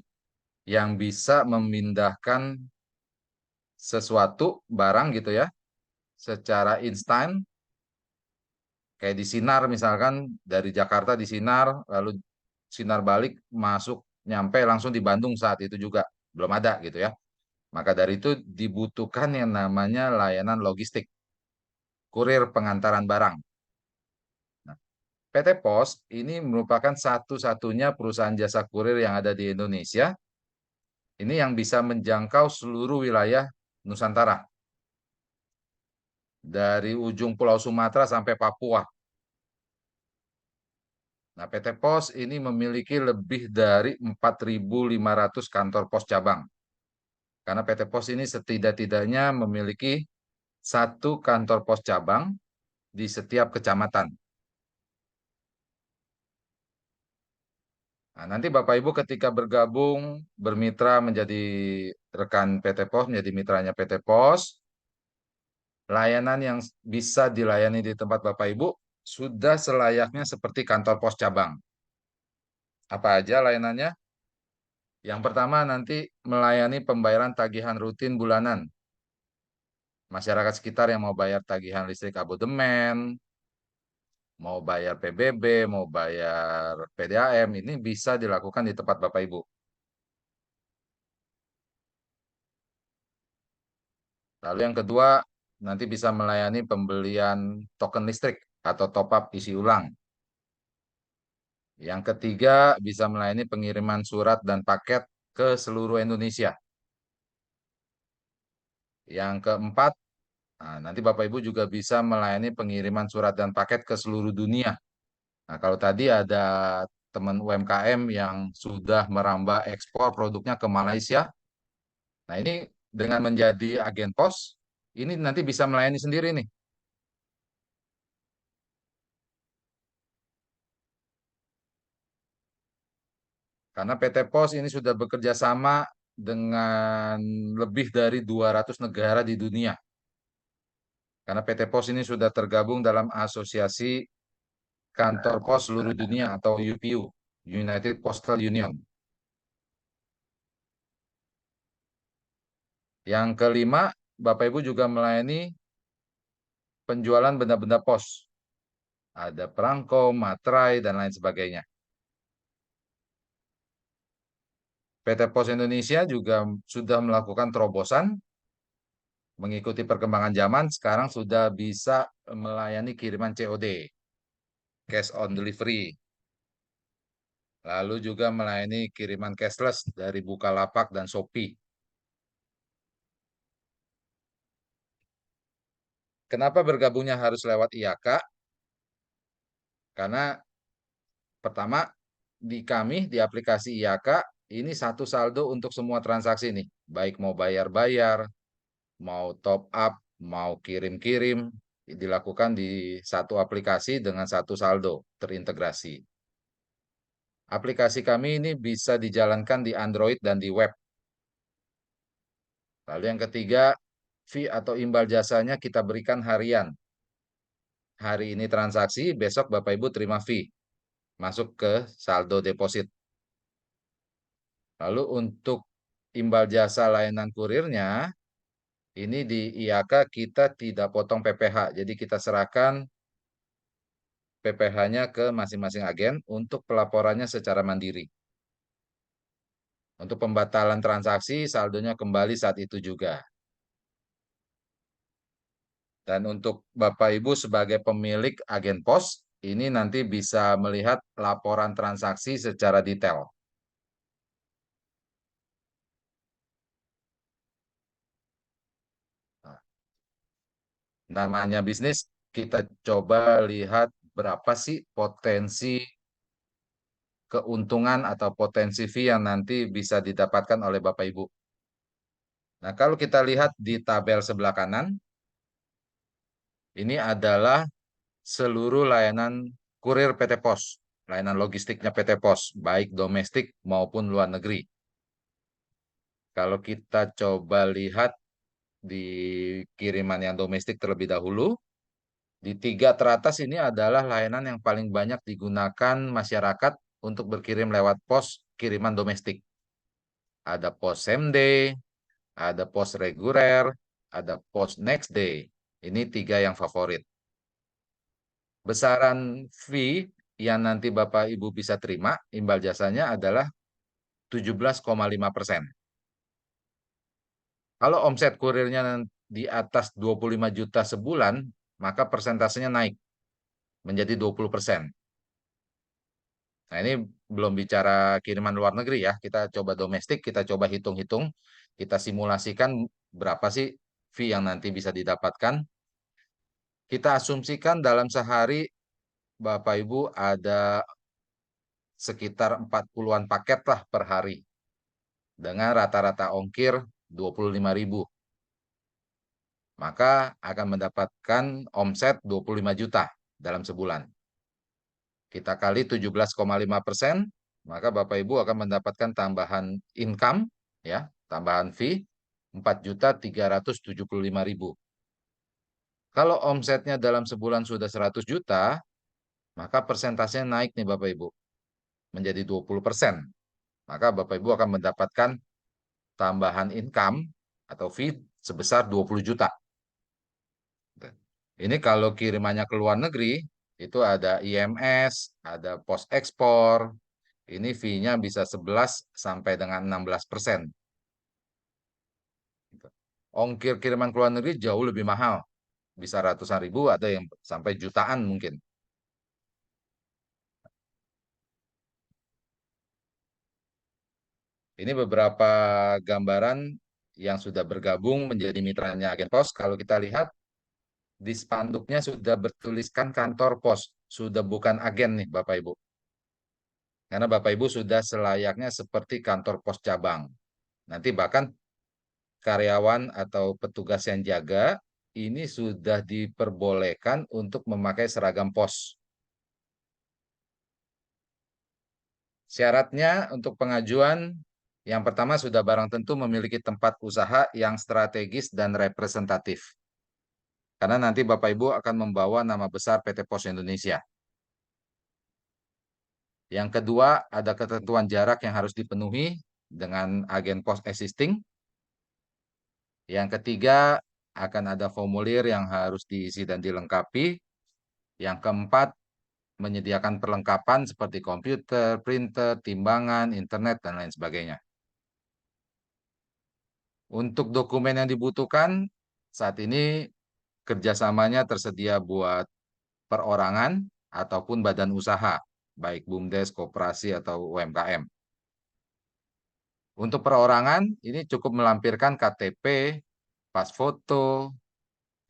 yang bisa memindahkan sesuatu barang gitu ya secara instan, kayak di Sinar misalkan, dari Jakarta di Sinar lalu Sinar balik masuk nyampe langsung di Bandung saat itu juga belum ada gitu ya. Maka dari itu dibutuhkan yang namanya layanan logistik, kurir pengantaran barang. Nah, PT Pos ini merupakan satu-satunya perusahaan jasa kurir yang ada di Indonesia ini yang bisa menjangkau seluruh wilayah Nusantara. Dari ujung Pulau Sumatera sampai Papua. Nah, PT Pos ini memiliki lebih dari 4.500 kantor pos cabang. Karena PT Pos ini setidak-tidaknya memiliki satu kantor pos cabang di setiap kecamatan. Nah, nanti Bapak Ibu ketika bergabung, bermitra menjadi rekan PT Pos, menjadi mitranya PT Pos, layanan yang bisa dilayani di tempat Bapak Ibu sudah selayaknya seperti kantor pos cabang. Apa aja layanannya? Yang pertama nanti melayani pembayaran tagihan rutin bulanan. Masyarakat sekitar yang mau bayar tagihan listrik abodemen, mau bayar PBB, mau bayar PDAM, ini bisa dilakukan di tempat Bapak Ibu. Lalu yang kedua, nanti bisa melayani pembelian token listrik atau top up isi ulang. Yang ketiga, bisa melayani pengiriman surat dan paket ke seluruh Indonesia. Yang keempat, nah, nanti Bapak Ibu juga bisa melayani pengiriman surat dan paket ke seluruh dunia. Nah, kalau tadi ada teman UMKM yang sudah merambah ekspor produknya ke Malaysia, nah ini dengan menjadi agen pos, ini nanti bisa melayani sendiri nih. Karena PT Pos ini sudah bekerja sama dengan lebih dari 200 negara di dunia. Karena PT Pos ini sudah tergabung dalam asosiasi kantor pos seluruh dunia atau UPU, United Postal Union. Yang kelima, Bapak Ibu juga melayani penjualan benda-benda pos. ada perangko, materai, dan lain sebagainya. PT Pos Indonesia juga sudah melakukan terobosan mengikuti perkembangan zaman, sekarang sudah bisa melayani kiriman COD, cash on delivery. Lalu juga melayani kiriman cashless dari Bukalapak dan Shopee. Kenapa bergabungnya harus lewat IAK? Karena pertama, di kami, di aplikasi IAK, ini satu saldo untuk semua transaksi nih. Baik mau bayar-bayar, mau top up, mau kirim-kirim, dilakukan di satu aplikasi dengan satu saldo terintegrasi. Aplikasi kami ini bisa dijalankan di Android dan di web. Lalu yang ketiga, fee atau imbal jasanya kita berikan harian. Hari ini transaksi, besok Bapak Ibu terima fee, masuk ke saldo deposit. Lalu untuk imbal jasa layanan kurirnya, ini di IAK kita tidak potong PPh, jadi kita serahkan PPh-nya ke masing-masing agen untuk pelaporannya secara mandiri. Untuk pembatalan transaksi, saldonya kembali saat itu juga. Dan untuk Bapak Ibu sebagai pemilik agen pos, ini nanti bisa melihat laporan transaksi secara detail. Namanya bisnis, kita coba lihat berapa sih potensi keuntungan atau potensi fee yang nanti bisa didapatkan oleh Bapak Ibu. Nah, kalau kita lihat di tabel sebelah kanan, ini adalah seluruh layanan kurir PT Pos, layanan logistiknya PT Pos, baik domestik maupun luar negeri. Kalau kita coba lihat di kiriman yang domestik terlebih dahulu, di 3 teratas ini adalah layanan yang paling banyak digunakan masyarakat untuk berkirim lewat pos kiriman domestik. Ada pos same day, ada pos reguler, ada pos next day. Ini 3 yang favorit. Besaran fee yang nanti Bapak Ibu bisa terima, imbal jasanya adalah 17,5%. Kalau omset kurirnya di atas 25 juta sebulan, maka persentasenya naik menjadi 20%. Nah, ini belum bicara kiriman luar negeri ya. Kita coba domestik, kita coba hitung-hitung, kita simulasikan berapa sih fee yang nanti bisa didapatkan. Kita asumsikan dalam sehari Bapak Ibu ada sekitar 40-an paket lah per hari. Dengan rata-rata ongkir 25.000. Maka akan mendapatkan omset 25 juta dalam sebulan. Kita kali 17,5%, maka Bapak Ibu akan mendapatkan tambahan income, ya, tambahan fee 4.375.000. Kalau omsetnya dalam sebulan sudah 100 juta, maka persentasenya naik nih Bapak Ibu, menjadi 20%. Maka Bapak Ibu akan mendapatkan tambahan income atau fee sebesar 20 juta. Ini kalau kirimannya ke luar negeri, itu ada IMS, ada pos ekspor, ini fee-nya bisa 11 sampai dengan 16%. Ongkir kiriman ke luar negeri jauh lebih mahal, bisa ratusan ribu, ada yang sampai jutaan mungkin. Ini beberapa gambaran yang sudah bergabung menjadi mitranya agen pos. Kalau kita lihat, di spanduknya sudah bertuliskan kantor pos, sudah bukan agen nih Bapak Ibu. Karena Bapak Ibu sudah selayaknya seperti kantor pos cabang. Nanti bahkan karyawan atau petugas yang jaga ini sudah diperbolehkan untuk memakai seragam pos. Syaratnya untuk pengajuan, yang pertama sudah barang tentu memiliki tempat usaha yang strategis dan representatif. Karena nanti Bapak Ibu akan membawa nama besar PT Pos Indonesia. Yang kedua, ada ketentuan jarak yang harus dipenuhi dengan agen pos existing. Yang ketiga, akan ada formulir yang harus diisi dan dilengkapi. Yang keempat, menyediakan perlengkapan seperti komputer, printer, timbangan, internet, dan lain sebagainya. Untuk dokumen yang dibutuhkan, saat ini kerjasamanya tersedia buat perorangan ataupun badan usaha, baik BUMDes, koperasi, atau UMKM. Untuk perorangan, ini cukup melampirkan KTP, pas foto,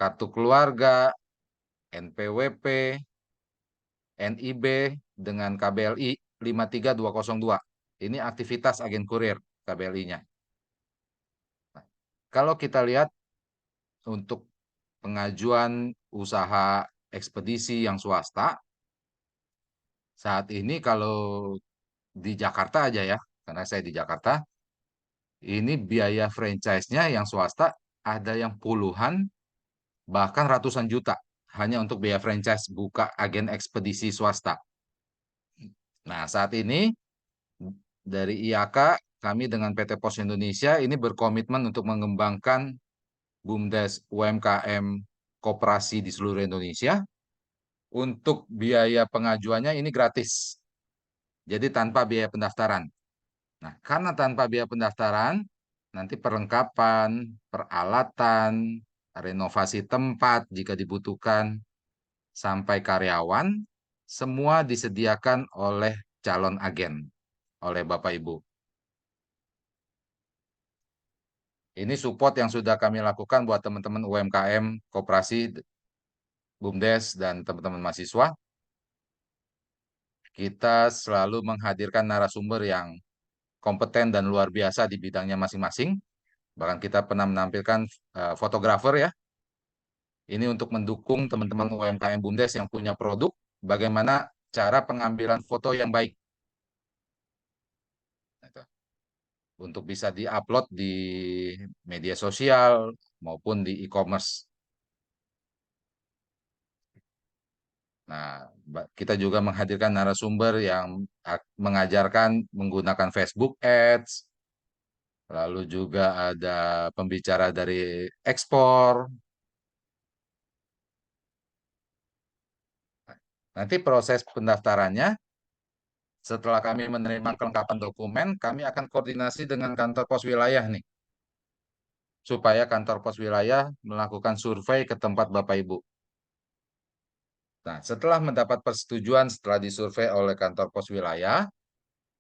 kartu keluarga, NPWP, NIB, dengan KBLI 53202. Ini aktivitas agen kurir KBLI-nya. Nah, kalau kita lihat untuk pengajuan usaha ekspedisi yang swasta, saat ini kalau di Jakarta aja ya, karena saya di Jakarta, ini biaya franchise-nya yang swasta ada yang puluhan, bahkan ratusan juta, hanya untuk biaya franchise buka agen ekspedisi swasta. Nah, saat ini dari IAK, kami dengan PT Pos Indonesia ini berkomitmen untuk mengembangkan BUMDes UMKM koperasi di seluruh Indonesia. Untuk biaya pengajuannya ini gratis. Jadi tanpa biaya pendaftaran. Nah, karena tanpa biaya pendaftaran, nanti perlengkapan, peralatan, renovasi tempat jika dibutuhkan, sampai karyawan, semua disediakan oleh calon agen, oleh Bapak Ibu. Ini support yang sudah kami lakukan buat teman-teman UMKM, koperasi, BUMDes, dan teman-teman mahasiswa. Kita selalu menghadirkan narasumber yang kompeten dan luar biasa di bidangnya masing-masing. Bahkan kita pernah menampilkan fotografer ya. Ini untuk mendukung teman-teman UMKM BUMDes yang punya produk, bagaimana cara pengambilan foto yang baik. Untuk bisa di-upload di media sosial maupun di e-commerce. Nah, kita juga menghadirkan narasumber yang mengajarkan menggunakan Facebook Ads, lalu juga ada pembicara dari ekspor. Nanti proses pendaftarannya, setelah kami menerima kelengkapan dokumen, kami akan koordinasi dengan kantor pos wilayah nih, supaya kantor pos wilayah melakukan survei ke tempat Bapak Ibu. Nah, setelah mendapat persetujuan setelah disurvei oleh kantor pos wilayah,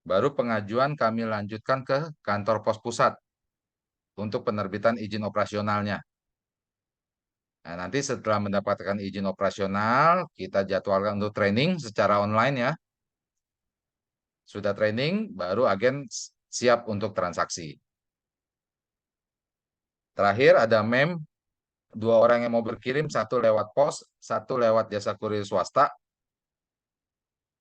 baru pengajuan kami lanjutkan ke kantor pos pusat untuk penerbitan izin operasionalnya. Nah, nanti setelah mendapatkan izin operasional, kita jadwalkan untuk training secara online ya. Sudah training, baru agen siap untuk transaksi. Terakhir ada MEM, 2 orang yang mau berkirim, 1 lewat pos, 1 lewat jasa kurir swasta.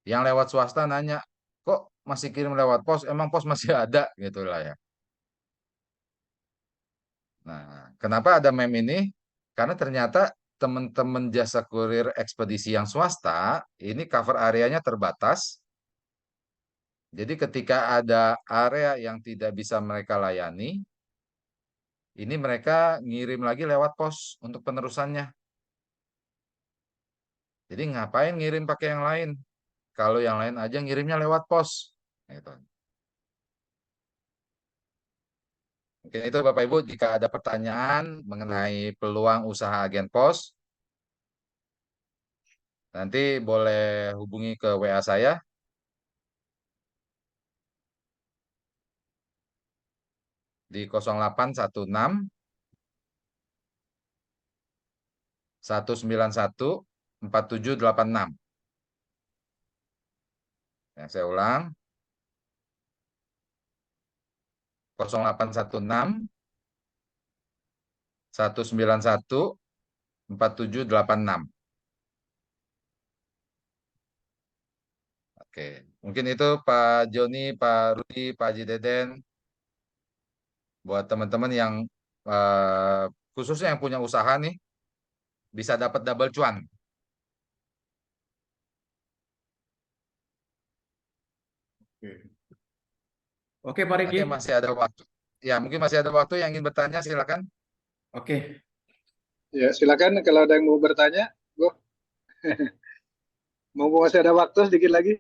Yang lewat swasta nanya, kok masih kirim lewat pos? Emang pos masih ada? Gitulah ya. Nah, kenapa ada MEM ini? Karena ternyata teman-teman jasa kurir ekspedisi yang swasta, ini cover areanya terbatas. Jadi ketika ada area yang tidak bisa mereka layani, ini mereka ngirim lagi lewat pos untuk penerusannya. Jadi ngapain ngirim pakai yang lain? Kalau yang lain aja ngirimnya lewat pos. Gitu. Mungkin itu Bapak Ibu, jika ada pertanyaan mengenai peluang usaha agen pos, nanti boleh hubungi ke WA saya. Di 0816 191 4786. Ya, saya ulang. 0816 191 4786. Oke, mungkin itu Pak Joni, Pak Rudi, Pak Haji Deden, buat teman-teman yang khususnya yang punya usaha nih, bisa dapat double cuan. Oke, Pak Riki. Nanti masih ada waktu. Ya, mungkin masih ada waktu yang ingin bertanya, silakan. Oke. Ya, silakan kalau ada yang mau bertanya, Bu. Mumpung masih ada waktu sedikit lagi.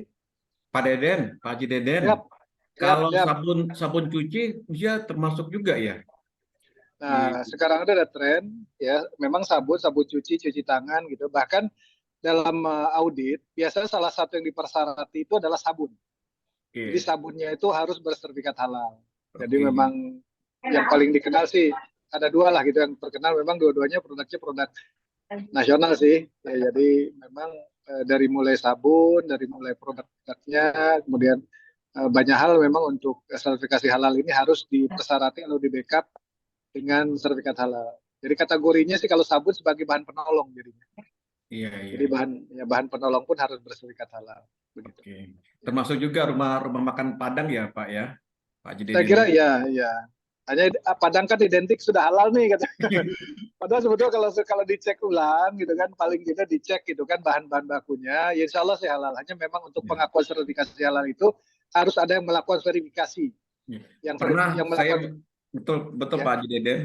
Pak Deden, Pak Haji Deden, Siap, siap, kalau siap. sabun cuci dia termasuk juga ya? Nah, sekarang ada tren ya, memang sabun cuci tangan gitu. Bahkan dalam audit, biasanya salah satu yang dipersyaratkan itu adalah sabun. Jadi Oke, sabunnya itu harus bersertifikat halal. Jadi oke. memang yang paling dikenal sih ada dua lah gitu yang terkenal. Memang dua-duanya produknya produk nasional sih. Ya, jadi memang dari mulai sabun, dari mulai produk-produknya, kemudian banyak hal memang untuk sertifikasi halal ini harus dipersyaratkan atau di backup dengan sertifikat halal. Jadi kategorinya sih kalau sabun sebagai bahan penolong jadinya. Iya, iya. Jadi bahan penolong pun harus bersertifikat halal. Begitu. Oke. Termasuk juga rumah makan Padang ya, Pak ya? Pak Haji Saya Deden. kira ya. Hanya Padang kan identik sudah halal nih katanya. Padahal sebetulnya kalau dicek ulang gitu kan, paling tidak dicek gitu kan bahan-bahan bakunya, ya insya Allah sih halal. Hanya memang untuk Ya. pengakuan sertifikasi halal itu harus ada yang melakukan verifikasi. Ya. Yang Pernah saya melakukan betul ya, Pak Haji Deden.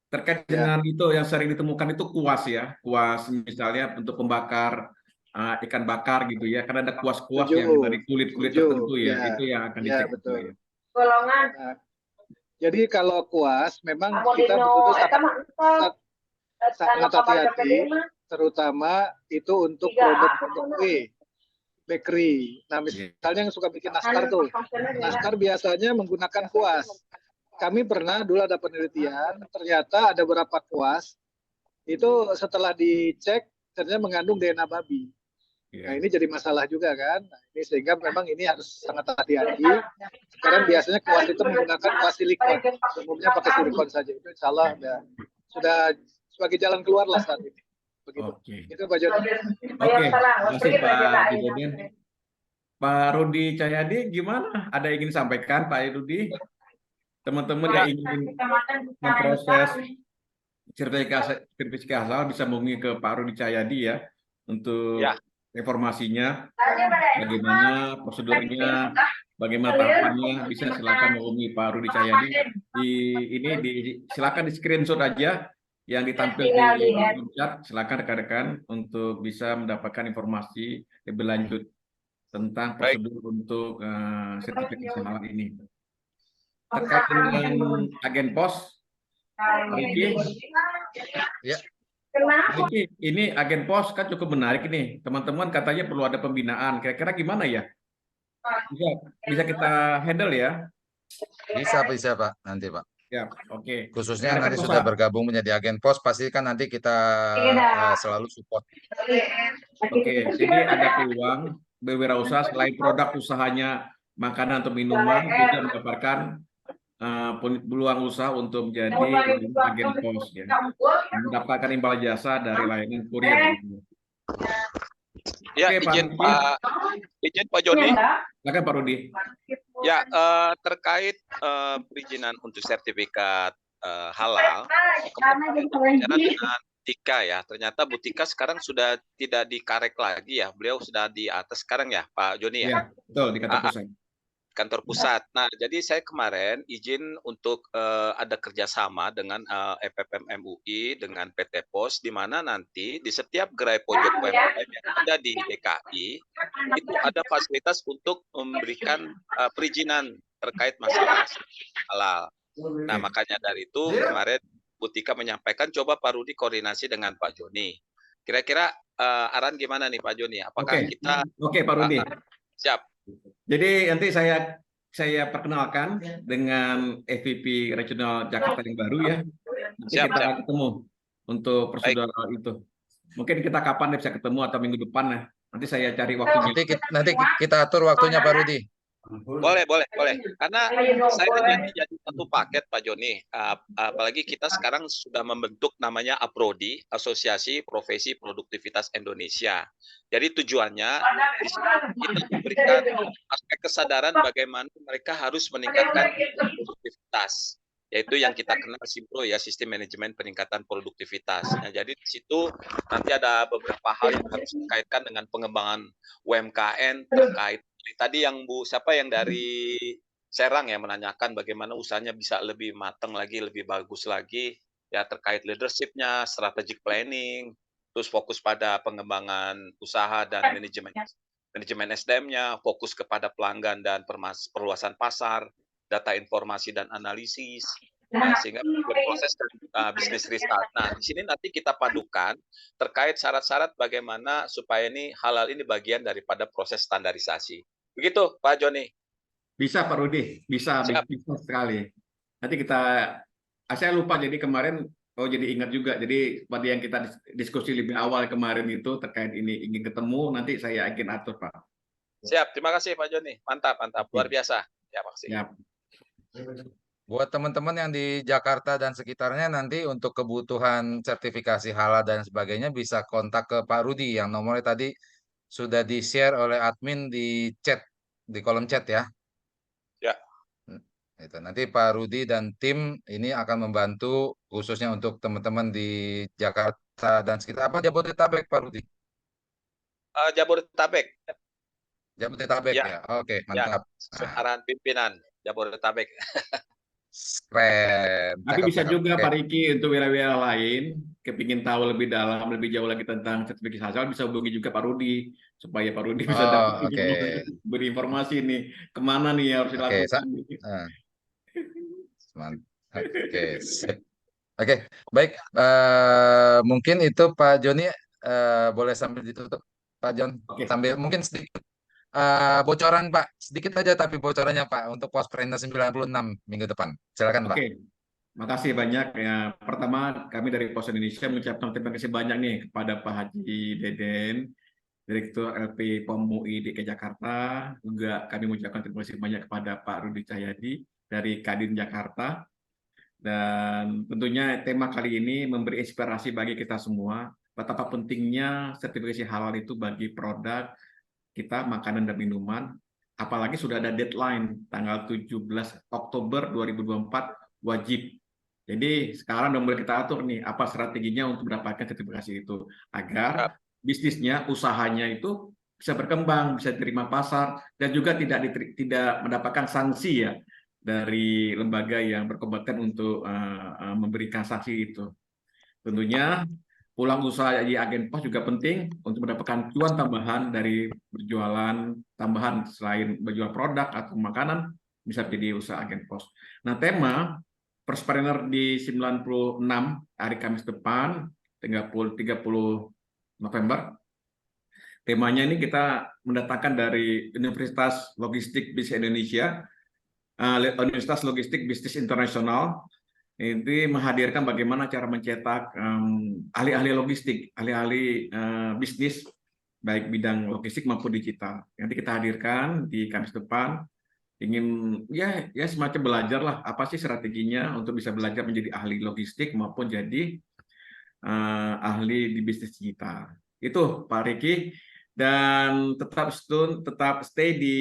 Terkait ya. dengan itu yang sering ditemukan itu kuas ya, kuas misalnya untuk pembakar ikan bakar gitu ya, karena ada kuas-kuas yang dari kulit-kulit tertentu ya, itu yang akan dicek juga betul. ya. Nah, jadi kalau kuas memang kita betul-betul sangat hati-hati, terutama itu untuk produk-produk kue, bakery. Nah, misalnya yang suka bikin nastar tuh, nastar biasanya menggunakan kuas. Kami pernah dulu ada penelitian, ternyata ada beberapa kuas itu setelah dicek ternyata mengandung DNA babi. Nah, ini jadi masalah juga kan. Nah, ini sehingga memang ini harus sangat hati-hati. Sekarang biasanya kuas itu menggunakan kuas silikon. Umumnya pakai silikon saja. Itu insya Allah sudah sebagai jalan keluar lah saat ini. Begitu. Oke. Itu Pak Joni. Oke, terima kasih Pak Haji Deden. Pak Rudi Cahyadi gimana? Ada yang ingin sampaikan Pak Rudi? Teman-teman yang ingin memproses sertifikasi halal bisa menghubungi ke Pak Rudi Cahyadi ya untuk informasinya, bagaimana prosedurnya, bagaimana tahapannya, bisa silakan menghubungi Pak Rudi Cahyadi. Silakan di screenshot aja yang ditampil di chat, silakan rekan-rekan untuk bisa mendapatkan informasi lebih lanjut tentang prosedur untuk sertifikasi halal ini. Terkait dengan agen pos, Riki, Ya. Riki, ini agen pos kan cukup menarik nih. Teman-teman katanya perlu ada pembinaan. Kira-kira gimana ya? Bisa kita handle ya? Bisa Pak, nanti Pak. Ya, oke. Khususnya Karena kan nanti sudah bergabung menjadi agen pos, pasti kan nanti kita selalu support. Oke, jadi ada peluang berwirausaha selain produk usahanya makanan atau minuman juga mendapatkan peluang usaha untuk menjadi agen pos ya, mendapatkan imbal jasa dari layanan kurir. Ya, Oke, izin Pak Joni. Silakan Pak Rudi. Ya, terkait perizinan untuk sertifikat halal, kemarin dengan Tika ya, ternyata Bu Tika sekarang sudah tidak di Karek lagi ya, beliau sudah di atas sekarang ya, Pak Joni ya? Ya, betul, di kantor pusat. Kantor pusat. Nah, jadi saya kemarin izin untuk ada kerjasama dengan FPM MUI dengan PT Pos, di mana nanti di setiap gerai pojok UMKM yang ada di DKI itu ada fasilitas untuk memberikan perizinan terkait masalah halal. Nah, makanya dari itu kemarin Bu Tika menyampaikan coba Pak Rudi koordinasi dengan Pak Joni. Kira-kira Aran gimana nih Pak Joni? Apakah kita Oke, Pak Rudi. Siap. Jadi nanti saya perkenalkan dengan EVP Regional Jakarta yang baru ya. Nanti kita akan ketemu untuk prosedur itu. Mungkin kita kapan bisa ketemu atau minggu depan ya. Nanti saya cari waktunya. Nanti kita atur waktunya Pak Rudi. Boleh. Karena saya jadi satu paket Pak Joni. Apalagi kita sekarang sudah membentuk namanya APRODI, Asosiasi Profesi Produktivitas Indonesia. Jadi tujuannya kita memberikan aspek kesadaran bagaimana mereka harus meningkatkan produktivitas. Yaitu yang kita kenal SIMPRO ya, Sistem Manajemen Peningkatan Produktivitas. Nah, jadi di situ nanti ada beberapa hal yang harus dikaitkan dengan pengembangan UMKM terkait tadi yang siapa yang dari Serang ya menanyakan bagaimana usahanya bisa lebih matang lagi, lebih bagus lagi ya terkait leadership-nya, strategic planning, terus fokus pada pengembangan usaha dan manajemen SDM-nya, fokus kepada pelanggan dan perluasan pasar, data informasi dan analisis, sehingga berproses dan bisnis restart. Nah, di sini nanti kita padukan terkait syarat-syarat bagaimana supaya ini halal ini bagian daripada proses standarisasi. Begitu, Pak Joni. Bisa Pak Rudi, bisa sekali. Nanti saya lupa jadi kemarin, jadi ingat juga. Jadi pada yang kita diskusi lebih awal kemarin itu terkait ini ingin ketemu, nanti saya ingin atur Pak. Siap, terima kasih Pak Joni. Mantap, luar biasa. Ya, makasih. Siap. Buat teman-teman yang di Jakarta dan sekitarnya nanti untuk kebutuhan sertifikasi halal dan sebagainya bisa kontak ke Pak Rudi yang nomornya tadi sudah di-share oleh admin di chat, di kolom chat ya. Ya. Itu nanti Pak Rudi dan tim ini akan membantu khususnya untuk teman-teman di Jakarta dan sekitar. Apa Jabodetabek Pak Rudi? Jabodetabek. Jabodetabek ya. Oke, mantap. Arahan pimpinan Jabodetabek. Keren. Tapi bisa juga Pak Riki untuk wilayah lain kepingin tahu lebih dalam, lebih jauh lagi tentang sertifikasi halal, bisa hubungi juga Pak Rudi supaya Pak Rudi bisa dapat berinformasi nih kemana nih harus dilakukan. Oke, baik. Mungkin itu Pak Joni boleh sambil ditutup Pak Jon. Sambil mungkin sedikit bocoran Pak, sedikit aja tapi bocorannya Pak untuk Pospreneur 96 minggu depan. Silakan Pak. Oke, makasih banyak ya. Pertama kami dari Pos Indonesia mengucapkan terima kasih banyak nih kepada Pak Haji Deden, Direktur LP POM UI DKI Jakarta. Juga kami mengucapkan terima kasih banyak kepada Pak Rudi Cahyadi dari Kadin Jakarta. Dan tentunya tema kali ini memberi inspirasi bagi kita semua betapa pentingnya sertifikasi halal itu bagi produk kita, makanan dan minuman, apalagi sudah ada deadline tanggal 17 Oktober 2024 wajib. Jadi sekarang udah mulai kita atur nih apa strateginya untuk mendapatkan sertifikasi itu agar bisnisnya, usahanya itu bisa berkembang, bisa diterima pasar dan juga tidak mendapatkan sanksi ya dari lembaga yang berkompeten untuk memberikan sanksi itu. Tentunya pulang usaha di agen pos juga penting untuk mendapatkan cuan tambahan dari berjualan tambahan selain berjual produk atau makanan bisa jadi usaha agen pos. Nah, tema Pospreneur di 96 hari Kamis depan 30 November. Temanya ini kita mendatangkan dari Universitas Logistik Bisnis Indonesia, Universitas Logistik Bisnis Internasional. Ini menghadirkan bagaimana cara mencetak ahli-ahli logistik, ahli-ahli bisnis, baik bidang logistik maupun digital. Nanti kita hadirkan di Kamis depan, ingin ya semacam belajar lah, apa sih strateginya untuk bisa belajar menjadi ahli logistik maupun jadi ahli di bisnis digital. Itu Pak Riki, dan tetap stay di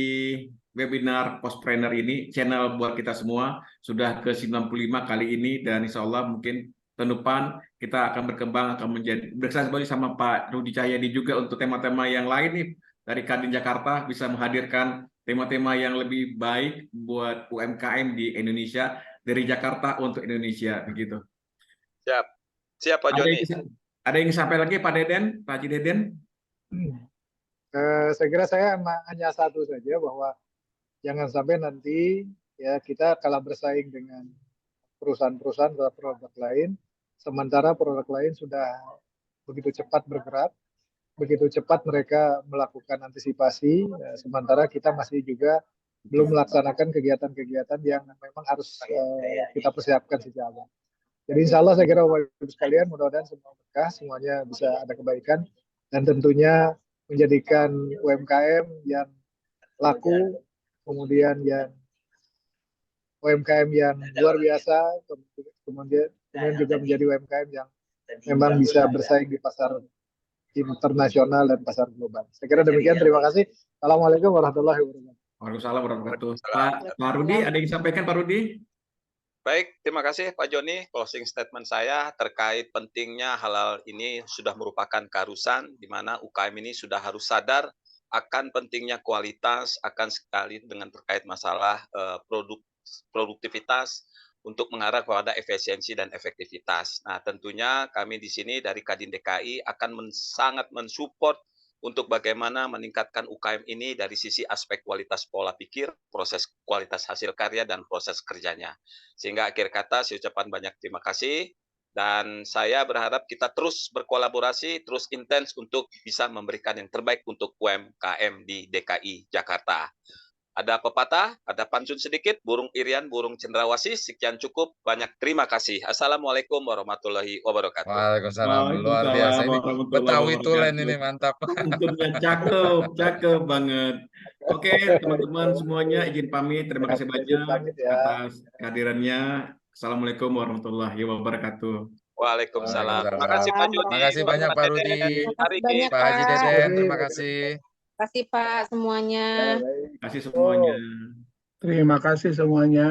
webinar Pospreneur ini, channel buat kita semua, sudah ke 95 kali ini, dan insya Allah mungkin tahun depan kita akan berkembang, akan menjadi bersama sama Pak Rudi Cahyadi juga untuk tema-tema yang lain nih, dari Kadin Jakarta bisa menghadirkan tema-tema yang lebih baik buat UMKM di Indonesia, dari Jakarta untuk Indonesia, begitu. Siap Pak Joni. Ada yang sampai lagi Pak Deden, Pak Haji Deden? Saya kira saya hanya satu saja, bahwa jangan sampai nanti ya kita kalah bersaing dengan perusahaan-perusahaan atau produk lain, sementara produk lain sudah begitu cepat bergerak, begitu cepat mereka melakukan antisipasi, sementara kita masih juga belum melaksanakan kegiatan-kegiatan yang memang harus kita persiapkan sejak awal. Jadi insya Allah saya kira Bapak Ibu sekalian, mudah-mudahan semua berkah, semuanya bisa ada kebaikan, dan tentunya menjadikan UMKM yang laku, kemudian yang UMKM yang luar biasa, kemudian juga menjadi UMKM yang memang bisa bersaing di pasar internasional dan pasar global. Saya kira demikian, terima kasih. Assalamualaikum warahmatullahi wabarakatuh. Waalaikumsalam warahmatullahi wabarakatuh. Pak Rudi, ada yang disampaikan Pak Rudi? Baik, terima kasih Pak Joni. Closing statement saya terkait pentingnya halal ini sudah merupakan keharusan di mana UKM ini sudah harus sadar akan pentingnya kualitas, akan sekali dengan terkait masalah produktivitas, untuk mengarah kepada efisiensi dan efektivitas. Nah, tentunya kami di sini dari Kadin DKI akan sangat mensupport untuk bagaimana meningkatkan UKM ini dari sisi aspek kualitas pola pikir, proses kualitas hasil karya, dan proses kerjanya. Sehingga akhir kata saya ucapkan banyak terima kasih, dan saya berharap kita terus berkolaborasi, terus intens untuk bisa memberikan yang terbaik untuk UMKM di DKI Jakarta. Ada pepatah, ada pantun sedikit, burung irian, burung cendrawasih. Sekian cukup, banyak terima kasih. Assalamualaikum warahmatullahi wabarakatuh. Waalaikumsalam, luar biasa. Waalaikumsalam Ini warahmatullahi Betawi Tulen wabarakatuh. ini mantap. Pantunnya cakep banget. Oke, teman-teman semuanya izin pamit. Terima kasih Izin banyak pamit ya. atas kehadirannya. Assalamualaikum warahmatullahi wabarakatuh. Waalaikumsalam. Terima Waalaikumsalam. kasih Pak Jody. Terima kasih banyak Pak Rudi, Terima kasih banyak, Pak Haji Pak. Deden, terima kasih. Terima kasih, Pak, semuanya. Baik. Terima kasih semuanya. Terima kasih semuanya.